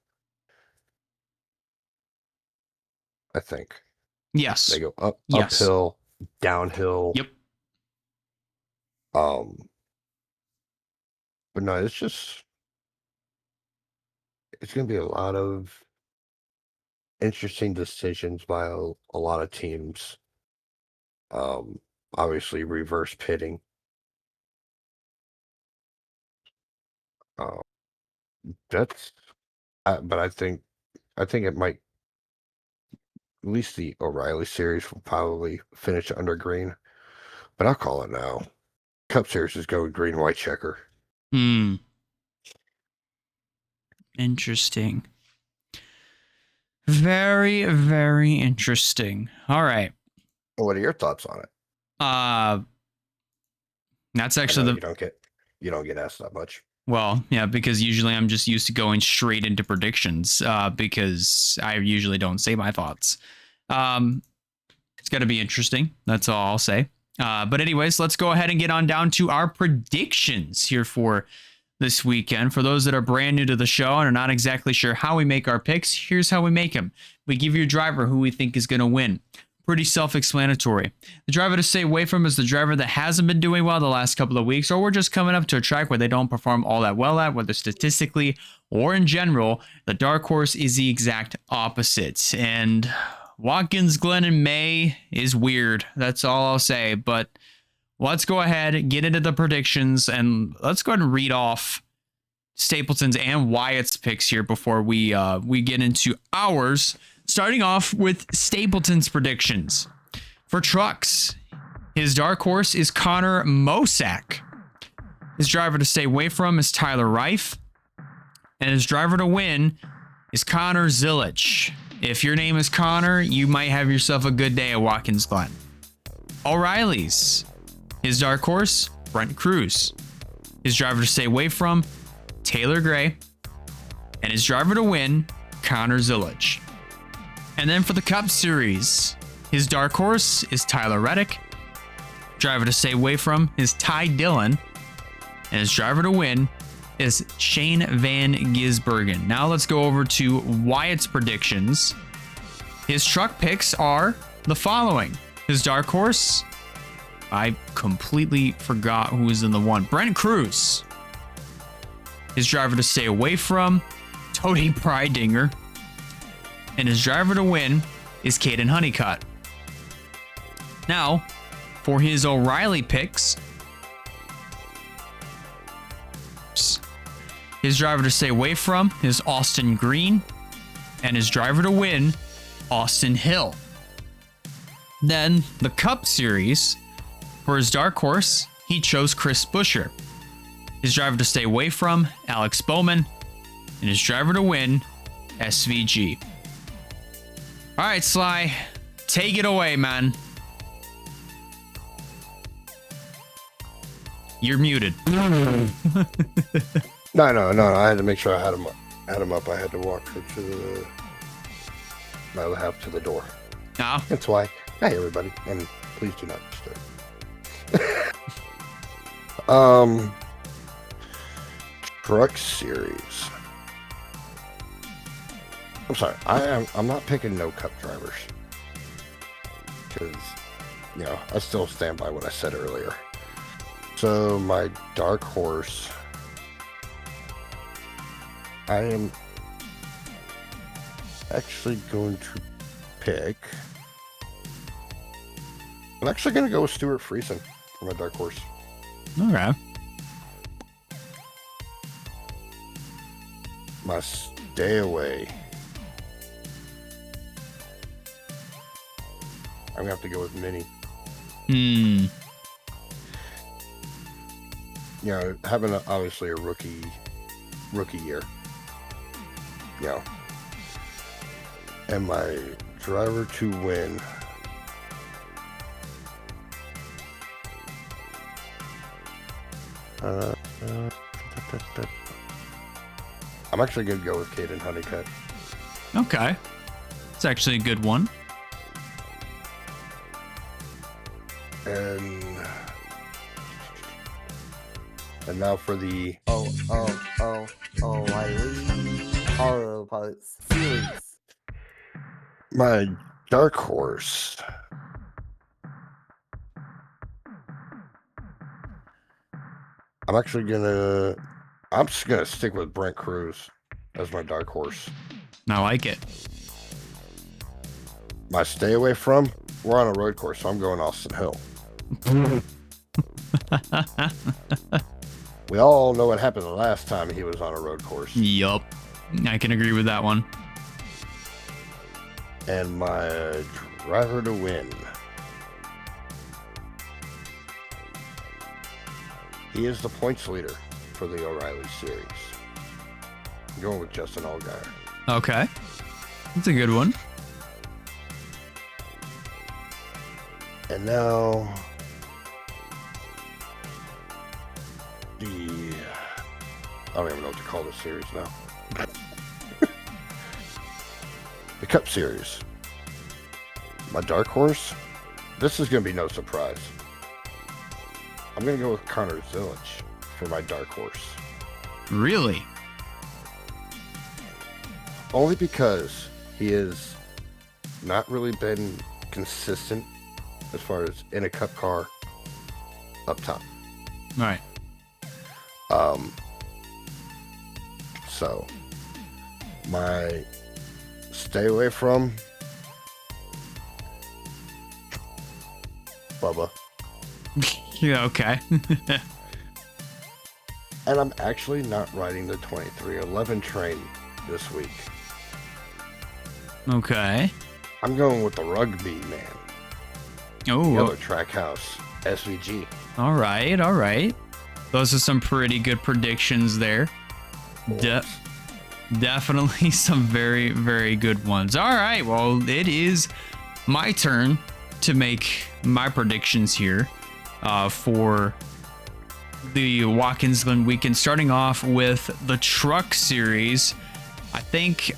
S4: I think.
S2: Yes.
S4: They go uphill, downhill.
S2: Yep.
S4: But no, it's going to be a lot of interesting decisions by a lot of teams. Obviously reverse pitting. But I think it might, at least the O'Reilly series will probably finish under green, but I'll call it now. Cup series is going green, white checker.
S2: Interesting. Very, very interesting. All right.
S4: What are your thoughts on it?
S2: That's actually
S4: you don't get asked that much.
S2: Well, yeah, because usually I'm just used to going straight into predictions, because I usually don't say my thoughts. It's going to be interesting. That's all I'll say. But anyways, let's go ahead and get on down to our predictions here for this weekend. For those that are brand new to the show and are not exactly sure how we make our picks, here's how we make them. We give you a driver who we think is going to win. Pretty self-explanatory. The driver to stay away from is the driver that hasn't been doing well the last couple of weeks, or we're just coming up to a track where they don't perform all that well at, whether statistically or in general. The dark horse is the exact opposite. And Watkins Glen in May is weird. That's all I'll say. But let's go ahead and get into the predictions, and let's go ahead and read off Stapleton's and Wyatt's picks here before we get into ours. Starting off with Stapleton's predictions. For trucks, his dark horse is Connor Mosak. His driver to stay away from is Tyler Reif. And his driver to win is Connor Zilic. If your name is Connor, you might have yourself a good day at Watkins Glen. O'Reilly's. His dark horse, Brent Cruz. His driver to stay away from, Taylor Gray. And his driver to win, Connor Zilic. And then for the Cup Series, his dark horse is Tyler Reddick. Driver to stay away from is Ty Dillon. And his driver to win is Shane Van Gisbergen. Now let's go over to Wyatt's predictions. His truck picks are the following. His dark horse, I completely forgot who was in the one. Brent Cruz. His driver to stay away from, Tony Prydinger. And his driver to win is Caden Honeycutt. Now, for his O'Reilly picks, his driver to stay away from is Austin Green, and his driver to win, Austin Hill. Then, the Cup Series, for his dark horse, he chose Chris Buescher. His driver to stay away from, Alex Bowman, and his driver to win, SVG. All right, Sly, take it away, man. You're muted.
S4: No. I had to make sure I had him up. I had to walk to my other half to the door.
S2: No.
S4: That's why. Hey, everybody, and please do not disturb. Truck Series. I'm sorry. I'm not picking no Cup drivers because I still stand by what I said earlier. So my dark horse, I am actually going to pick. I'm actually going to go with Stuart Friesen for my dark horse.
S2: Okay.
S4: My stay away. I'm going to have to go with Minnie. Having obviously a rookie year. And my driver to win. I'm actually going to go with Caden Honeycutt.
S2: Okay. It's actually a good one.
S4: And now for the
S5: Auto Parts Series.
S4: My dark horse. I'm just gonna stick with Brent Cruz as my dark horse.
S2: I like it.
S4: My stay away from, we're on a road course, so I'm going Austin Hill. We all know what happened the last time he was on a road course.
S2: Yup. I can agree with that one.
S4: And my driver to win. He is the points leader for the O'Reilly series. I'm going with Justin Allgaier.
S2: Okay. That's a good one.
S4: And now I don't even know what to call this series now. The Cup Series. My dark horse. This is going to be no surprise. I'm going to go with Connor Zilich for my dark horse.
S2: Really?
S4: Only because he has not really been consistent as far as in a Cup car up top.
S2: All right.
S4: So my stay away from Bubba.
S2: Yeah, okay.
S4: And I'm actually not riding the 2311 train this week.
S2: Okay.
S4: I'm going with the rugby man.
S2: Oh.
S4: Yellow Trackhouse SVG.
S2: All right. All right. Those are some pretty good predictions there. Definitely some very, very good ones. All right. Well, it is my turn to make my predictions here for the Watkins Glen weekend, starting off with the Truck Series. I think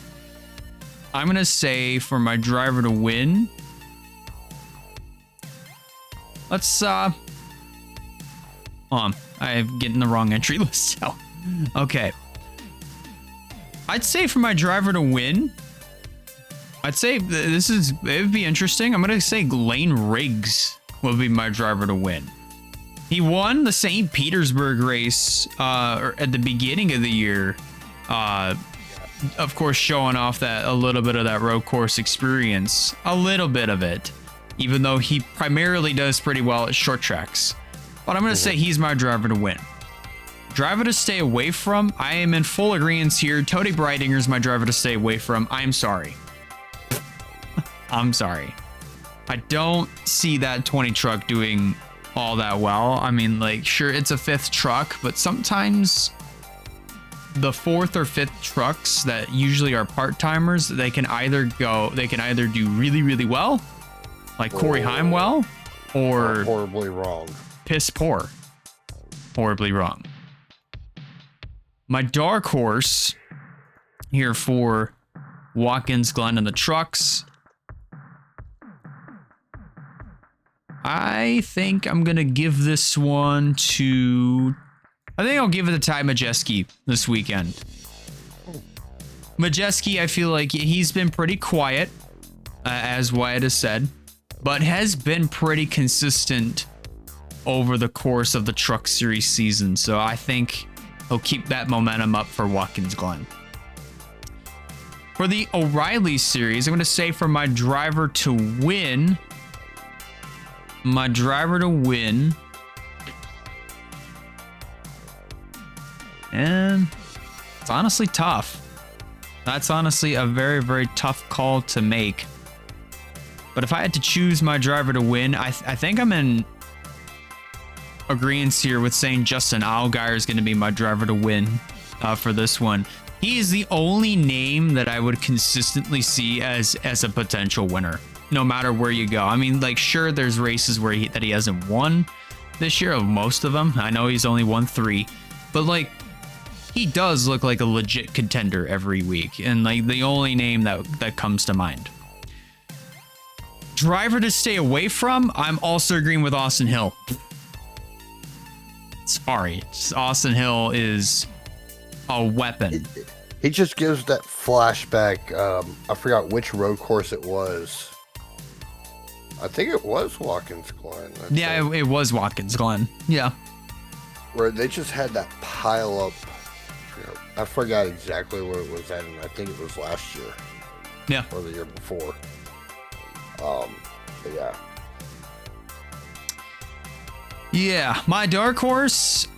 S2: I'm going to say for my driver to win, I'm getting the wrong entry list out. Okay. I'd say for my driver to win, I'd say it would be interesting. I'm gonna say Lane Riggs will be my driver to win. He won the St. Petersburg race at the beginning of the year. Of course, showing off that a little bit of that road course experience, a little bit of it, even though he primarily does pretty well at short tracks. But I'm gonna say he's my driver to win. Driver to stay away from. I am in full agreement here. Tony Breitinger is my driver to stay away from. I'm sorry. I'm sorry. I don't see that 20 truck doing all that well. I mean, like, sure, it's a 5th truck, but sometimes the 4th or 5th trucks that usually are part-timers, they can either do really, really well, like Corey Heimwell, or
S4: horribly wrong.
S2: Piss poor. Horribly wrong. My dark horse here for Watkins, Glen, and the trucks. I think I'm going to give this one to... I think I'll give it to Ty Majeski this weekend. Majeski, I feel like he's been pretty quiet, as Wyatt has said, but has been pretty consistent over the course of the Truck Series season. So I think he'll keep that momentum up for Watkins Glen. For the O'Reilly Series, I'm going to say for my driver to win... And it's honestly tough. That's honestly a very, very tough call to make. But if I had to choose my driver to win, I think I'm in agreement here with saying Justin Allgaier is going to be my driver to win for this one. He is the only name that I would consistently see as a potential winner, no matter where you go. I mean, like, sure, there's races where he hasn't won this year, of most of them. I know he's only won 3, but like, he does look like a legit contender every week, and like the only name that comes to mind. Driver to stay away from, I'm also agreeing with Austin Hill. Sorry, Austin Hill is a weapon.
S4: He just gives that flashback. I forgot which road course it was. I think it was Watkins Glen.
S2: Yeah, it was Watkins Glen. Yeah.
S4: Where they just had that pile up. I forgot exactly where it was at, and I think it was last year.
S2: Yeah.
S4: Or the year before. But yeah.
S2: Yeah, my dark horse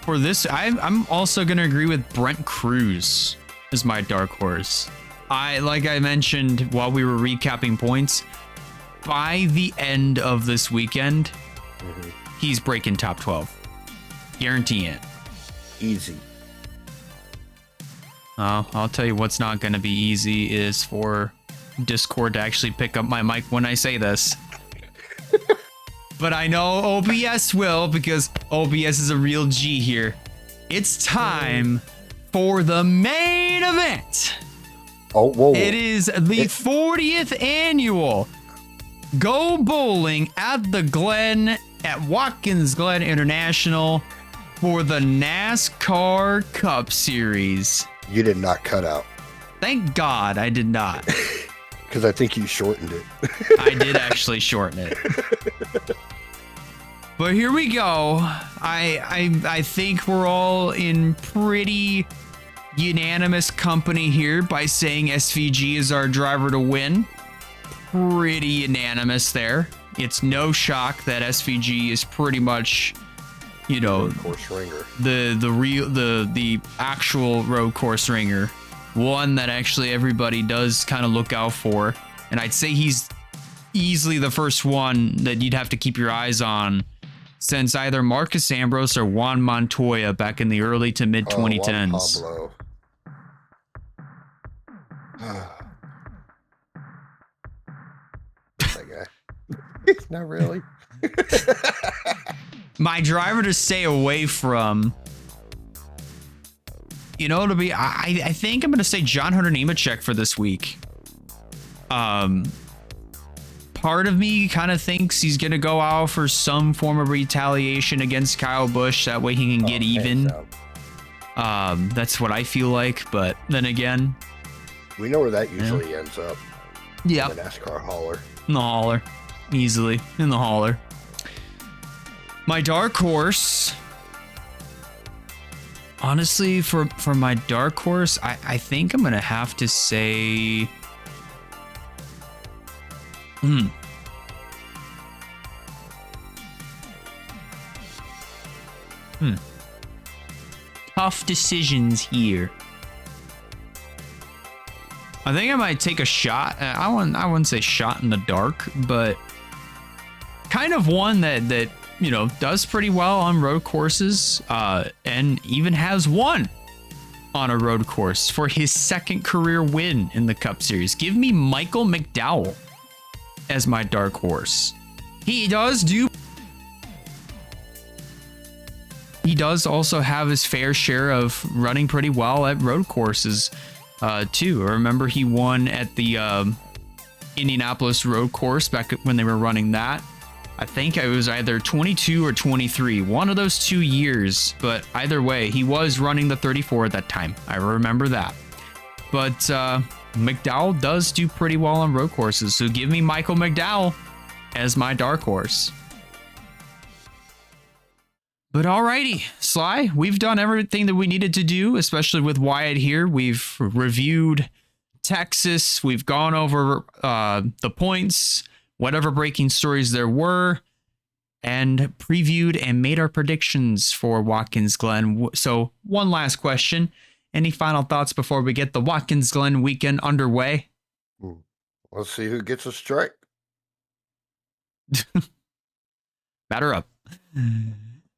S2: for this, I'm also going to agree with Brent Cruz as my dark horse. Like I mentioned while we were recapping points, by the end of this weekend, he's breaking top 12. Guarantee it.
S4: Easy.
S2: I'll tell you what's not going to be easy is for Discord to actually pick up my mic when I say this. But I know OBS will, because OBS is a real G here. It's time for the main event.
S4: Oh, whoa.
S2: It is the 40th annual Go Bowling at the Glen at Watkins Glen International for the NASCAR Cup Series.
S4: You did not cut out.
S2: Thank God I did not.
S4: Because I think you shortened it.
S2: I did actually shorten it. But here we go. I think we're all in pretty unanimous company here by saying SVG is our driver to win. Pretty unanimous there. It's no shock that SVG is pretty much, you know,
S4: road course ringer.
S2: the actual road course ringer. One that actually everybody does kind of look out for. And I'd say he's easily the first one that you'd have to keep your eyes on since either Marcus Ambrose or Juan Montoya back in the early to mid 2010s.
S4: Juan Pablo. That guy. Not really.
S2: My driver to stay away from, you know, to be, I think I'm going to say John Hunter Nemechek for this week. Part of me kind of thinks he's going to go out for some form of retaliation against Kyle Busch. That way he can get even. That's what I feel like. But then again,
S4: We know where that usually ends up.
S2: Yeah.
S4: The NASCAR hauler.
S2: In the hauler. Easily. In the hauler. My dark horse. Honestly, for my dark horse, I think I'm going to have to say... Tough decisions here. I think I might take a shot. I wouldn't say shot in the dark, but kind of one that you know does pretty well on road courses, and even has won on a road course for his second career win in the Cup Series. Give me Michael McDowell as my dark horse. He does also have his fair share of running pretty well at road courses, too. I remember he won at the Indianapolis road course back when they were running that. I think it was either 22 or 23, one of those 2 years, but either way, he was running the 34 at that time. I remember that. But McDowell does do pretty well on road courses, so give me Michael McDowell as my dark horse. But alrighty, Sly, we've done everything that we needed to do, especially with Wyatt here. We've reviewed Texas. We've gone over the points, whatever breaking stories there were, and previewed and made our predictions for Watkins Glen. So one last question. Any final thoughts before we get the Watkins Glen weekend underway?
S4: Let's see who gets a strike.
S2: Batter up.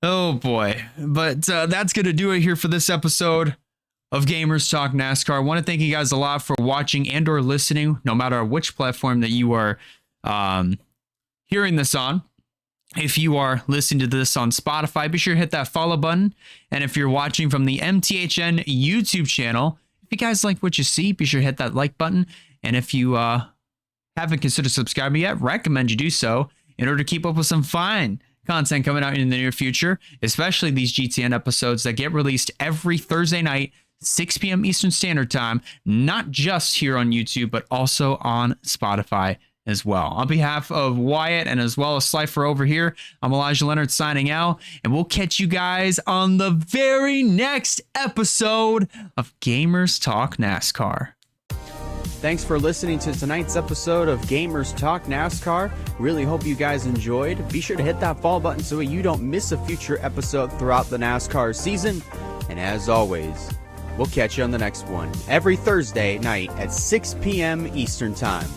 S2: Oh boy. But that's going to do it here for this episode of Gamers Talk NASCAR. I want to thank you guys a lot for watching and or listening, no matter which platform that you are hearing this on. If you are listening to this on Spotify, be sure to hit that follow button. And if you're watching from the MTHN YouTube channel, if you guys like what you see, be sure to hit that like button. And if you haven't considered subscribing yet, recommend you do so in order to keep up with some fine content coming out in the near future, especially these GTN episodes that get released every Thursday night, 6 p.m. Eastern Standard Time, not just here on YouTube, but also on Spotify as well. On behalf of Wyatt and as well as Slifer over here, I'm Elijah Leonard signing out, and we'll catch you guys on the very next episode of Gamers Talk NASCAR.
S6: Thanks for listening to tonight's episode of Gamers Talk NASCAR. Really hope you guys enjoyed. Be sure to hit that follow button so you don't miss a future episode throughout the NASCAR season. And as always, we'll catch you on the next one every Thursday night at 6 p.m. Eastern Time.